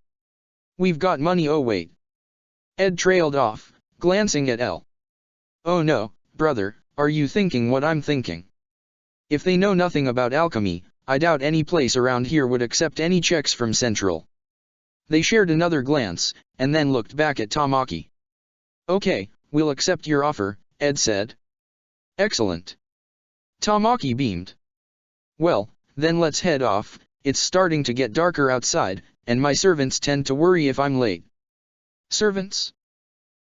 We've got money. Oh wait. Ed trailed off, glancing at Al. Oh no, brother, are you thinking what I'm thinking? If they know nothing about alchemy, I doubt any place around here would accept any checks from Central. They shared another glance, and then looked back at Tamaki. Okay, we'll accept your offer, Ed said. Excellent. Tamaki beamed. Well, then let's head off, it's starting to get darker outside, and my servants tend to worry if I'm late. Servants?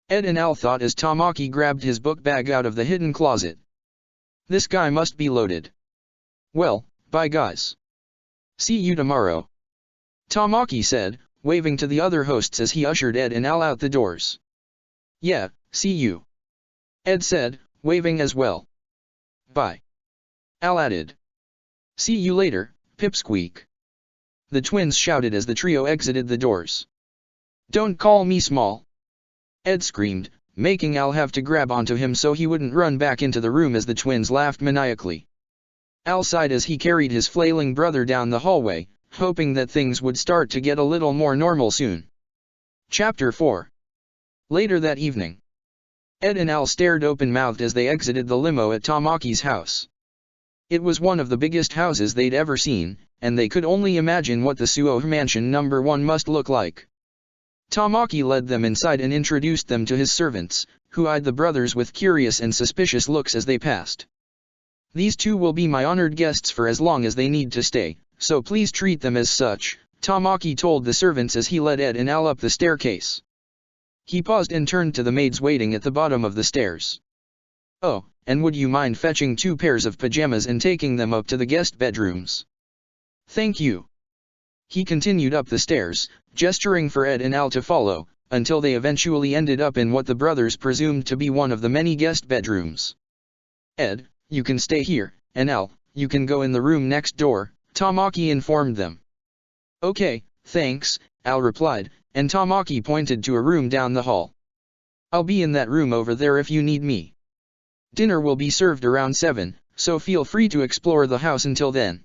Ed and Al thought as Tamaki grabbed his book bag out of the hidden closet. This guy must be loaded. Well, bye guys. See you tomorrow. Tamaki said, waving to the other hosts as he ushered Ed and Al out the doors. Yeah, see you. Ed said, waving as well. Bye. Al added. See you later, Pipsqueak. The twins shouted as the trio exited the doors. Don't call me small. Ed screamed, making Al have to grab onto him so he wouldn't run back into the room as the twins laughed maniacally. Al sighed as he carried his flailing brother down the hallway, hoping that things would start to get a little more normal soon. Chapter 4. Later that evening. Ed and Al stared open-mouthed as they exited the limo at Tamaki's house. It was one of the biggest houses they'd ever seen, and they could only imagine what the Suo Mansion No. 1 must look like. Tamaki led them inside and introduced them to his servants, who eyed the brothers with curious and suspicious looks as they passed. These two will be my honored guests for as long as they need to stay, so please treat them as such, Tamaki told the servants as he led Ed and Al up the staircase. He paused and turned to the maids waiting at the bottom of the stairs. Oh, and would you mind fetching 2 pairs of pajamas and taking them up to the guest bedrooms? Thank you. He continued up the stairs, gesturing for Ed and Al to follow, until they eventually ended up in what the brothers presumed to be one of the many guest bedrooms. Ed, you can stay here, and Al, you can go in the room next door, Tamaki informed them. Okay, thanks, Al replied, and Tamaki pointed to a room down the hall. I'll be in that room over there if you need me. Dinner will be served around 7, so feel free to explore the house until then.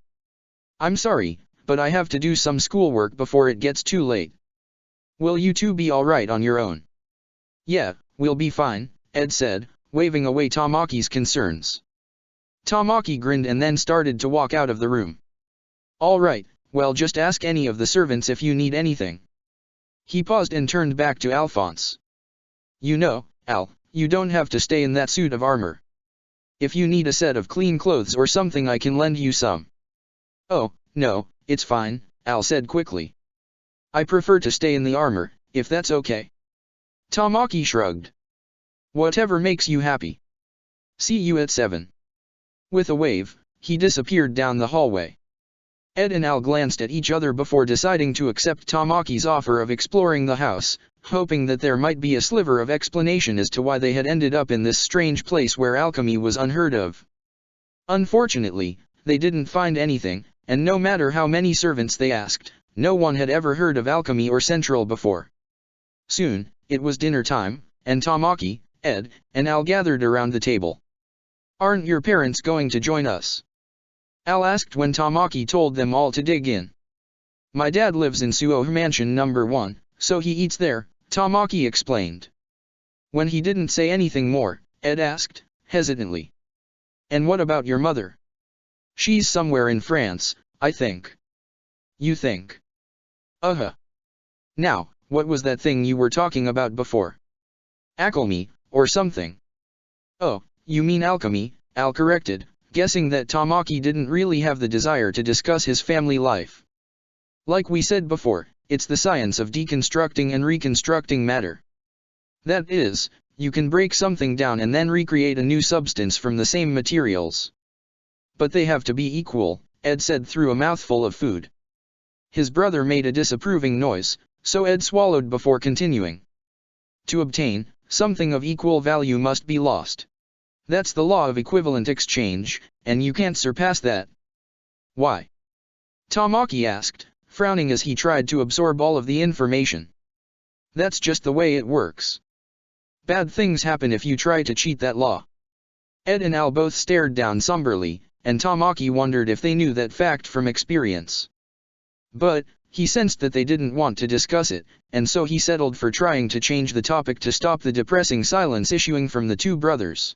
I'm sorry, but I have to do some schoolwork before it gets too late. Will you two be alright on your own? Yeah, we'll be fine, Ed said, waving away Tamaki's concerns. Tamaki grinned and then started to walk out of the room. Alright, well just ask any of the servants if you need anything. He paused and turned back to Alphonse. You know, Al, you don't have to stay in that suit of armor. If you need a set of clean clothes or something I can lend you some. Oh, no, it's fine, Al said quickly. I prefer to stay in the armor, if that's okay. Tamaki shrugged. Whatever makes you happy. See you at 7. With a wave, he disappeared down the hallway. Ed and Al glanced at each other before deciding to accept Tamaki's offer of exploring the house, hoping that there might be a sliver of explanation as to why they had ended up in this strange place where alchemy was unheard of. Unfortunately, they didn't find anything, and no matter how many servants they asked, no one had ever heard of alchemy or Central before. Soon, it was dinner time, and Tamaki, Ed, and Al gathered around the table. Aren't your parents going to join us? Al asked when Tamaki told them all to dig in. My dad lives in Suo Mansion No. 1, so he eats there, Tamaki explained. When he didn't say anything more, Ed asked, hesitantly. And what about your mother? She's somewhere in France, I think. You think? Now, what was that thing you were talking about before? Alchemy, or something. Oh, you mean alchemy, Al corrected, guessing that Tamaki didn't really have the desire to discuss his family life. Like we said before, it's the science of deconstructing and reconstructing matter. That is, you can break something down and then recreate a new substance from the same materials. But they have to be equal, Ed said through a mouthful of food. His brother made a disapproving noise, so Ed swallowed before continuing. To obtain something of equal value must be lost. That's the law of equivalent exchange, and you can't surpass that. Why? Tamaki asked, frowning as he tried to absorb all of the information. That's just the way it works. Bad things happen if you try to cheat that law. Ed and Al both stared down somberly, and Tamaki wondered if they knew that fact from experience. But he sensed that they didn't want to discuss it, and so he settled for trying to change the topic to stop the depressing silence issuing from the two brothers.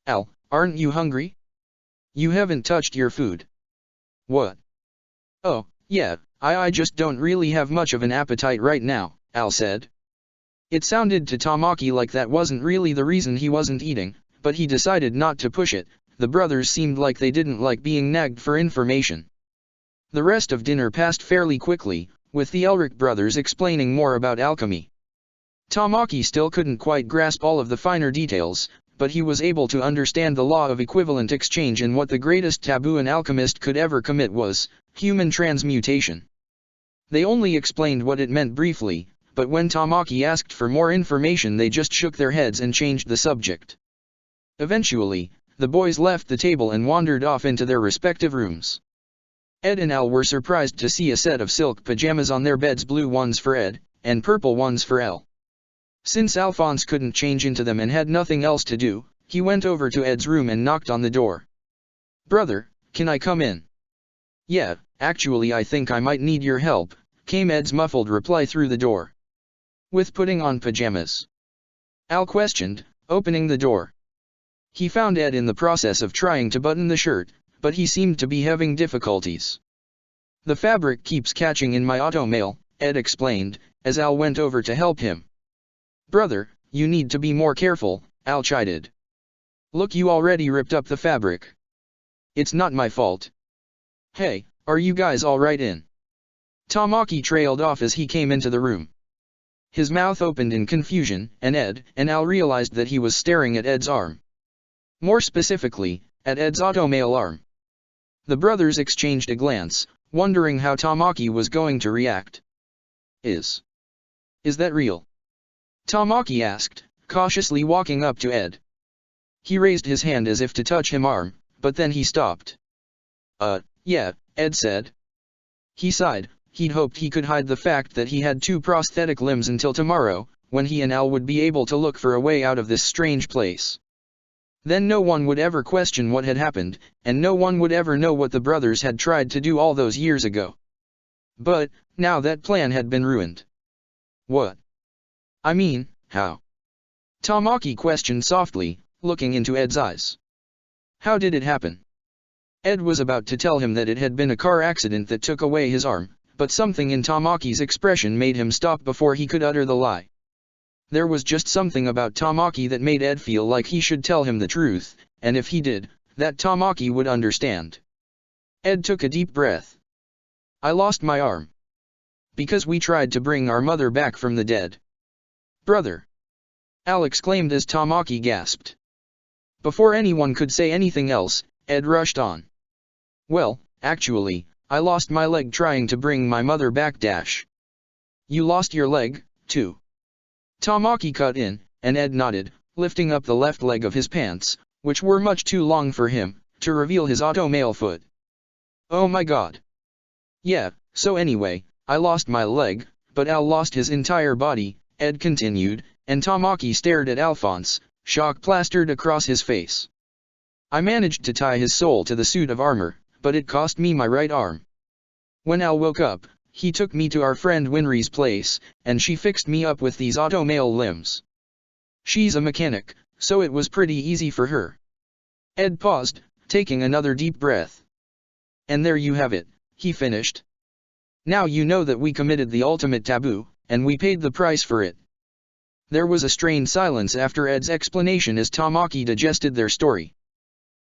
Al, aren't you hungry? You haven't touched your food. What? Oh, yeah, I just don't really have much of an appetite right now, Al said. It sounded to Tamaki like that wasn't really the reason he wasn't eating, but he decided not to push it. The brothers seemed like they didn't like being nagged for information. The rest of dinner passed fairly quickly, with the Elric brothers explaining more about alchemy. Tamaki still couldn't quite grasp all of the finer details, but he was able to understand the law of equivalent exchange and what the greatest taboo an alchemist could ever commit was human transmutation. They only explained what it meant briefly, but when Tamaki asked for more information they just shook their heads and changed the subject. Eventually, the boys left the table and wandered off into their respective rooms. Ed and Al were surprised to see a set of silk pajamas on their beds, blue ones for Ed, and purple ones for Al. Since Alphonse couldn't change into them and had nothing else to do, he went over to Ed's room and knocked on the door. "Brother, can I come in?" "Yeah, actually I think I might need your help," came Ed's muffled reply through the door. "With putting on pajamas?" Al questioned, opening the door. He found Ed in the process of trying to button the shirt, but he seemed to be having difficulties. "The fabric keeps catching in my automail," Ed explained, as Al went over to help him. "Brother, you need to be more careful," Al chided. "Look, you already ripped up the fabric." "It's not my fault." "Hey, are you guys alright in?" Tamaki trailed off as he came into the room. His mouth opened in confusion, and Ed and Al realized that he was staring at Ed's arm. More specifically, at Ed's automail arm. The brothers exchanged a glance, wondering how Tamaki was going to react. Is that real?" Tamaki asked, cautiously walking up to Ed. He raised his hand as if to touch his arm, but then he stopped. Yeah, Ed said. He sighed. He'd hoped he could hide the fact that he had 2 prosthetic limbs until tomorrow, when he and Al would be able to look for a way out of this strange place. Then no one would ever question what had happened, and no one would ever know what the brothers had tried to do all those years ago. But now that plan had been ruined. "What? I mean, how?" Tamaki questioned softly, looking into Ed's eyes. "How did it happen?" Ed was about to tell him that it had been a car accident that took away his arm, but something in Tamaki's expression made him stop before he could utter the lie. There was just something about Tamaki that made Ed feel like he should tell him the truth, and if he did, that Tamaki would understand. Ed took a deep breath. "I lost my arm. Because we tried to bring our mother back from the dead." "Brother!" Al exclaimed as Tamaki gasped. Before anyone could say anything else, Ed rushed on. "Well, actually, I lost my leg trying to bring my mother back. You lost your leg, too?" Tamaki cut in, and Ed nodded, lifting up the left leg of his pants, which were much too long for him, to reveal his automail foot. "Oh my god. Yeah, so anyway, I lost my leg, but Al lost his entire body," Ed continued, and Tamaki stared at Alphonse, shock plastered across his face. "I managed to tie his soul to the suit of armor, but it cost me my right arm. When Al woke up, he took me to our friend Winry's place, and she fixed me up with these automail limbs. She's a mechanic, so it was pretty easy for her." Ed paused, taking another deep breath. "And there you have it," he finished. "Now you know that we committed the ultimate taboo, and we paid the price for it." There was a strained silence after Ed's explanation as Tamaki digested their story.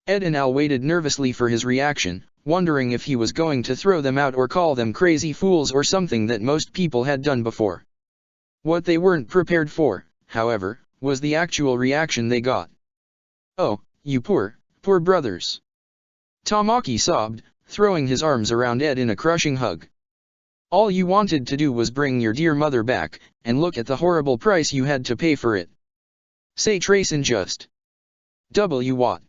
Ed and Al waited nervously for his reaction, wondering if he was going to throw them out or call them crazy fools or something that most people had done before. What they weren't prepared for, however, was the actual reaction they got. "Oh, you poor brothers." Tamaki sobbed, throwing his arms around Ed in a crushing hug. All you wanted to do was bring your dear mother back, and look at the horrible price you had to pay for it. Say trace and just. What?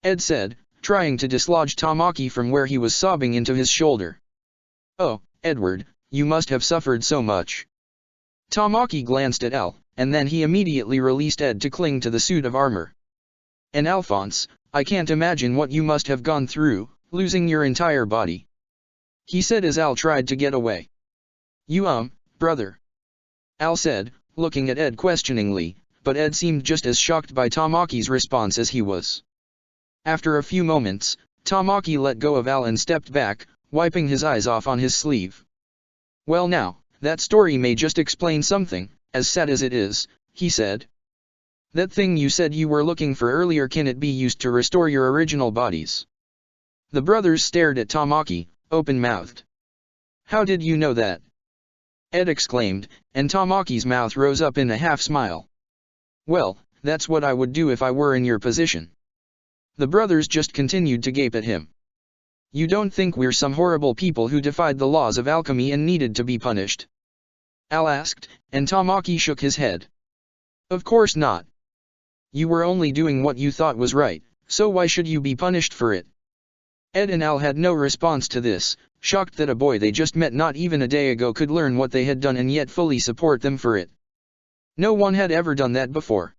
Ed said, trying to dislodge Tamaki from where he was sobbing into his shoulder. Oh, Edward, you must have suffered so much. Tamaki glanced at Al, and then he immediately released Ed to cling to the suit of armor. And Alphonse, I can't imagine what you must have gone through, losing your entire body. He said as Al tried to get away. You brother. Al said, looking at Ed questioningly, but Ed seemed just as shocked by Tamaki's response as he was. After a few moments, Tamaki let go of Al and stepped back, wiping his eyes off on his sleeve. Well now, that story may just explain something, as sad as it is, he said. That thing you said you were looking for earlier, can it be used to restore your original bodies? The brothers stared at Tamaki, open-mouthed. How did you know that? Ed exclaimed, and Tamaki's mouth rose up in a half-smile. Well, that's what I would do if I were in your position. The brothers just continued to gape at him. You don't think we're some horrible people who defied the laws of alchemy and needed to be punished? Al asked, and Tamaki shook his head. Of course not. You were only doing what you thought was right, so why should you be punished for it? Ed and Al had no response to this, shocked that a boy they just met not even a day ago could learn what they had done and yet fully support them for it. No one had ever done that before.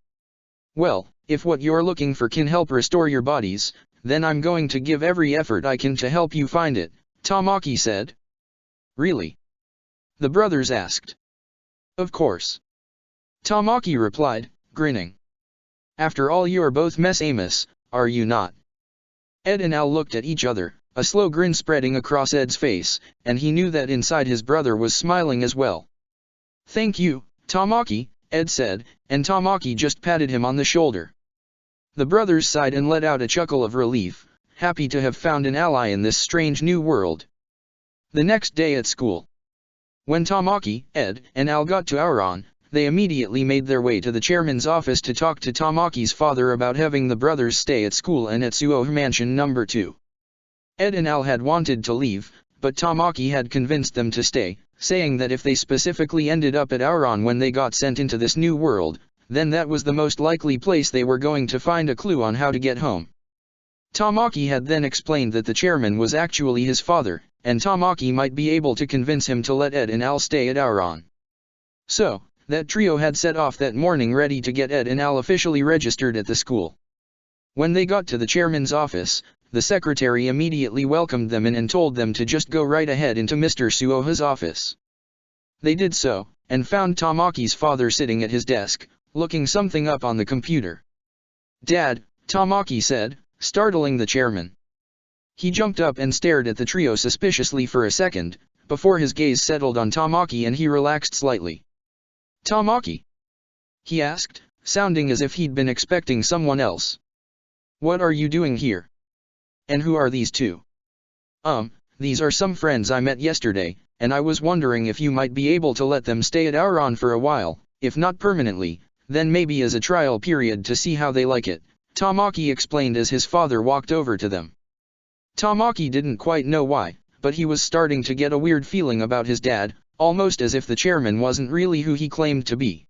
Well, if what you're looking for can help restore your bodies, then I'm going to give every effort I can to help you find it, Tamaki said. Really? The brothers asked. Of course. Tamaki replied, grinning. After all, you're both Mess-Amos, are you not? Ed and Al looked at each other, a slow grin spreading across Ed's face, and he knew that inside his brother was smiling as well. Thank you, Tamaki, Ed said, and Tamaki just patted him on the shoulder. The brothers sighed and let out a chuckle of relief, happy to have found an ally in this strange new world. The next day at school. When Tamaki, Ed, and Al got to Auron, they immediately made their way to the chairman's office to talk to Tamaki's father about having the brothers stay at school and at Suo Mansion No. 2. Ed and Al had wanted to leave, but Tamaki had convinced them to stay, saying that if they specifically ended up at Auron when they got sent into this new world, then that was the most likely place they were going to find a clue on how to get home. Tamaki had then explained that the chairman was actually his father, and Tamaki might be able to convince him to let Ed and Al stay at Auron. So, that trio had set off that morning ready to get Ed and Al officially registered at the school. When they got to the chairman's office, the secretary immediately welcomed them in and told them to just go right ahead into Mr. Suoha's office. They did so, and found Tamaki's father sitting at his desk, looking something up on the computer. Dad, Tamaki said, startling the chairman. He jumped up and stared at the trio suspiciously for a second, before his gaze settled on Tamaki and he relaxed slightly. Tamaki? He asked, sounding as if he'd been expecting someone else. What are you doing here? And who are these two? These are some friends I met yesterday, and I was wondering if you might be able to let them stay at Auron for a while, if not permanently, then maybe as a trial period to see how they like it, Tamaki explained as his father walked over to them. Tamaki didn't quite know why, but he was starting to get a weird feeling about his dad, almost as if the chairman wasn't really who he claimed to be.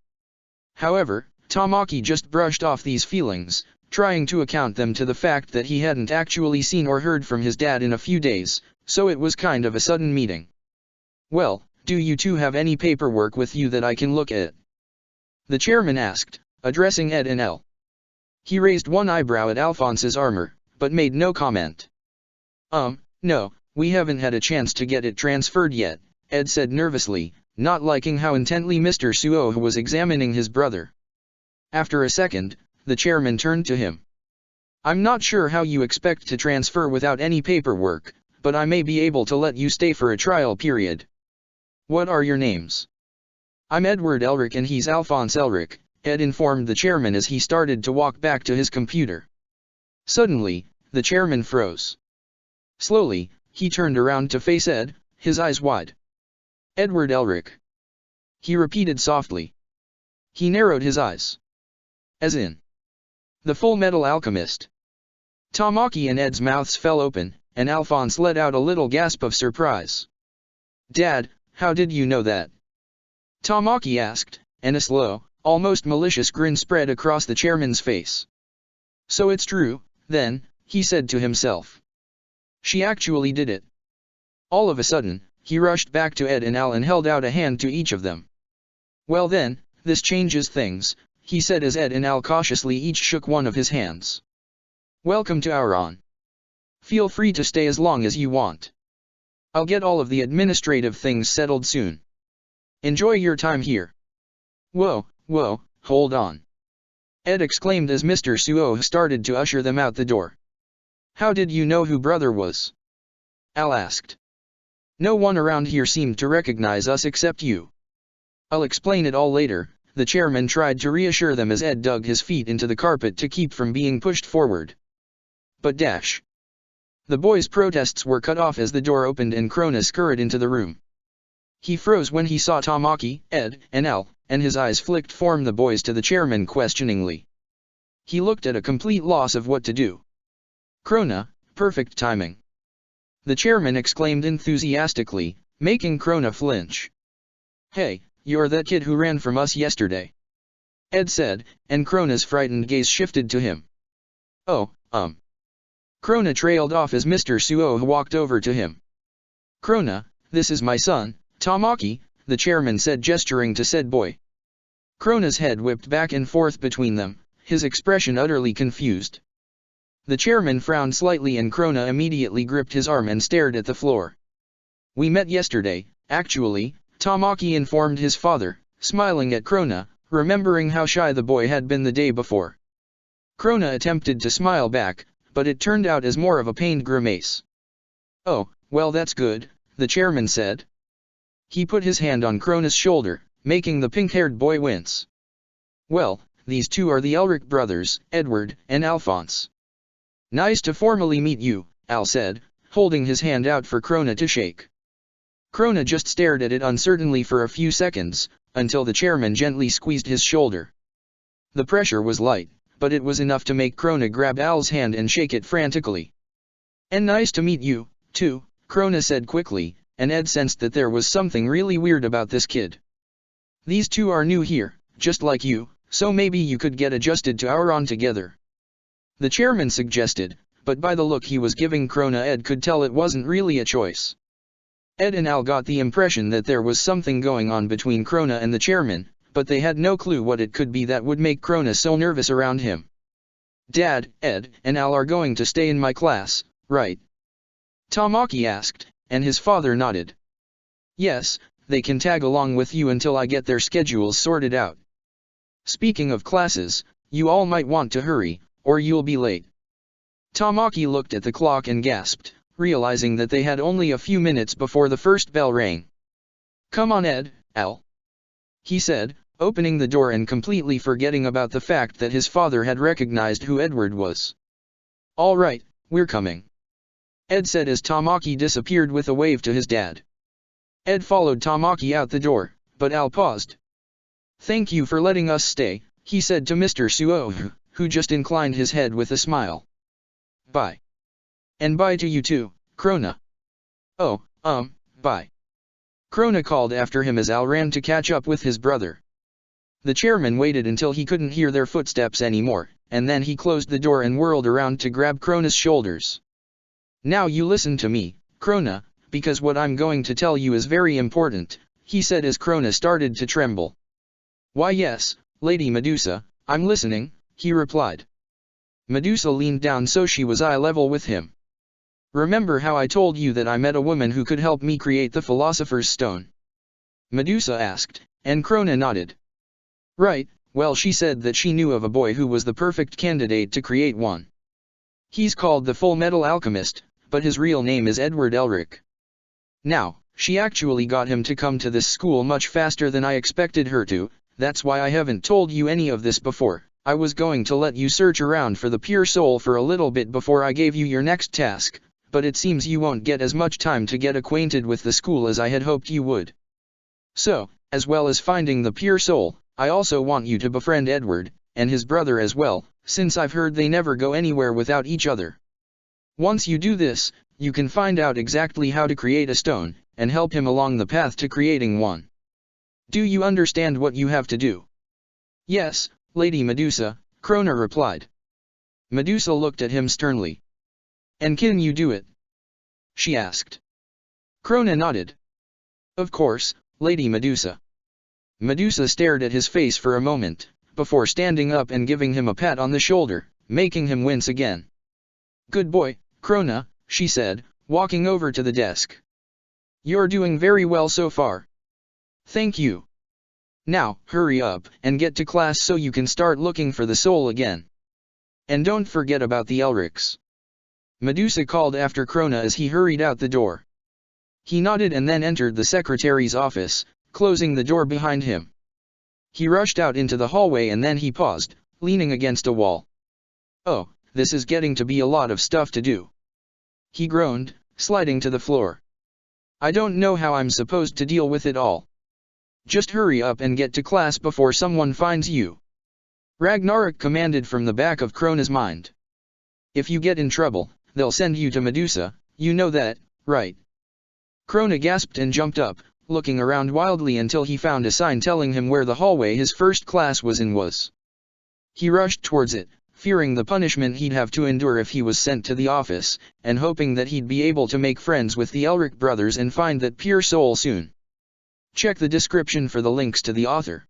However, Tamaki just brushed off these feelings, trying to account them to the fact that he hadn't actually seen or heard from his dad in a few days, so it was kind of a sudden meeting. Well, do you two have any paperwork with you that I can look at? The chairman asked, addressing Ed and Al. He raised one eyebrow at Alphonse's armor, but made no comment. No, we haven't had a chance to get it transferred yet, Ed said nervously, not liking how intently Mr. Suoha was examining his brother. After a second, the chairman turned to him. I'm not sure how you expect to transfer without any paperwork, but I may be able to let you stay for a trial period. What are your names? I'm Edward Elric and he's Alphonse Elric, Ed informed the chairman as he started to walk back to his computer. Suddenly, the chairman froze. Slowly, he turned around to face Ed, his eyes wide. Edward Elric. He repeated softly. He narrowed his eyes. As in the Full Metal Alchemist. Tamaki and Ed's mouths fell open, and Alphonse let out a little gasp of surprise. Dad, how did you know that? Tamaki asked, and a slow, almost malicious grin spread across the chairman's face. So it's true, then, he said to himself. She actually did it. All of a sudden, he rushed back to Ed and Al and held out a hand to each of them. Well then, this changes things, he said as Ed and Al cautiously each shook one of his hands. Welcome to Auron. Feel free to stay as long as you want. I'll get all of the administrative things settled soon. Enjoy your time here. Whoa, hold on. Ed exclaimed as Mr. Suo started to usher them out the door. How did you know who brother was? Al asked. No one around here seemed to recognize us except you. I'll explain it all later, the chairman tried to reassure them as Ed dug his feet into the carpet to keep from being pushed forward. But dash. The boys' protests were cut off as the door opened and Krona scurried into the room. He froze when he saw Tamaki, Ed, and Al, and his eyes flicked from the boys to the chairman questioningly. He looked at a complete loss of what to do. Krona, perfect timing. The chairman exclaimed enthusiastically, making Krona flinch. Hey, you're that kid who ran from us yesterday. Ed said, and Krona's frightened gaze shifted to him. Oh, Krona trailed off as Mr. Suo walked over to him. Krona, this is my son, Tamaki, the chairman said gesturing to said boy. Krona's head whipped back and forth between them, his expression utterly confused. The chairman frowned slightly and Krona immediately gripped his arm and stared at the floor. We met yesterday, actually, Tamaki informed his father, smiling at Krona, remembering how shy the boy had been the day before. Krona attempted to smile back, but it turned out as more of a pained grimace. Oh, well that's good, the chairman said. He put his hand on Krona's shoulder, making the pink-haired boy wince. Well, these two are the Elric brothers, Edward and Alphonse. Nice to formally meet you, Al said, holding his hand out for Krona to shake. Krona just stared at it uncertainly for a few seconds, until the chairman gently squeezed his shoulder. The pressure was light, but it was enough to make Krona grab Al's hand and shake it frantically. And nice to meet you, too, Krona said quickly, and Ed sensed that there was something really weird about this kid. These two are new here, just like you, so maybe you could get adjusted to Auron together. The chairman suggested, but by the look he was giving Krona Ed could tell it wasn't really a choice. Ed and Al got the impression that there was something going on between Krona and the chairman, but they had no clue what it could be that would make Krona so nervous around him. Dad, Ed, and Al are going to stay in my class, right? Tamaki asked, and his father nodded. Yes, they can tag along with you until I get their schedules sorted out. Speaking of classes, you all might want to hurry, or you'll be late. Tamaki looked at the clock and gasped, realizing that they had only a few minutes before the first bell rang. Come on Ed, Al. He said, opening the door and completely forgetting about the fact that his father had recognized who Edward was. All right, we're coming. Ed said as Tamaki disappeared with a wave to his dad. Ed followed Tamaki out the door, but Al paused. Thank you for letting us stay, he said to Mr. Suo, who just inclined his head with a smile. Bye. And bye to you too, Krona. Oh, bye. Krona called after him as Al ran to catch up with his brother. The chairman waited until he couldn't hear their footsteps anymore, and then he closed the door and whirled around to grab Krona's shoulders. Now you listen to me, Krona, because what I'm going to tell you is very important, he said as Krona started to tremble. Why yes, Lady Medusa, I'm listening, he replied. Medusa leaned down so she was eye level with him. Remember how I told you that I met a woman who could help me create the Philosopher's Stone? Medusa asked, and Krona nodded. Right, well she said that she knew of a boy who was the perfect candidate to create one. He's called the Full Metal Alchemist, but his real name is Edward Elric. Now, she actually got him to come to this school much faster than I expected her to, that's why I haven't told you any of this before. I was going to let you search around for the pure soul for a little bit before I gave you your next task, but it seems you won't get as much time to get acquainted with the school as I had hoped you would. So, as well as finding the pure soul, I also want you to befriend Edward, and his brother as well, since I've heard they never go anywhere without each other. Once you do this, you can find out exactly how to create a stone, and help him along the path to creating one. Do you understand what you have to do? Yes, Lady Medusa, Krona replied. Medusa looked at him sternly. And can you do it? She asked. Krona nodded. Of course, Lady Medusa. Medusa stared at his face for a moment, before standing up and giving him a pat on the shoulder, making him wince again. Good boy, Krona, she said, walking over to the desk. You're doing very well so far. Thank you. Now, hurry up and get to class so you can start looking for the soul again. And don't forget about the Elrics. Medusa called after Krona as he hurried out the door. He nodded and then entered the secretary's office, closing the door behind him. He rushed out into the hallway and then he paused, leaning against a wall. Oh, this is getting to be a lot of stuff to do. He groaned, sliding to the floor. I don't know how I'm supposed to deal with it all. Just hurry up and get to class before someone finds you. Ragnarok commanded from the back of Krona's mind. If you get in trouble, they'll send you to Medusa, you know that, right? Krona gasped and jumped up, looking around wildly until he found a sign telling him where the hallway his first class was in was. He rushed towards it, fearing the punishment he'd have to endure if he was sent to the office, and hoping that he'd be able to make friends with the Elric brothers and find that pure soul soon. Check the description for the links to the author.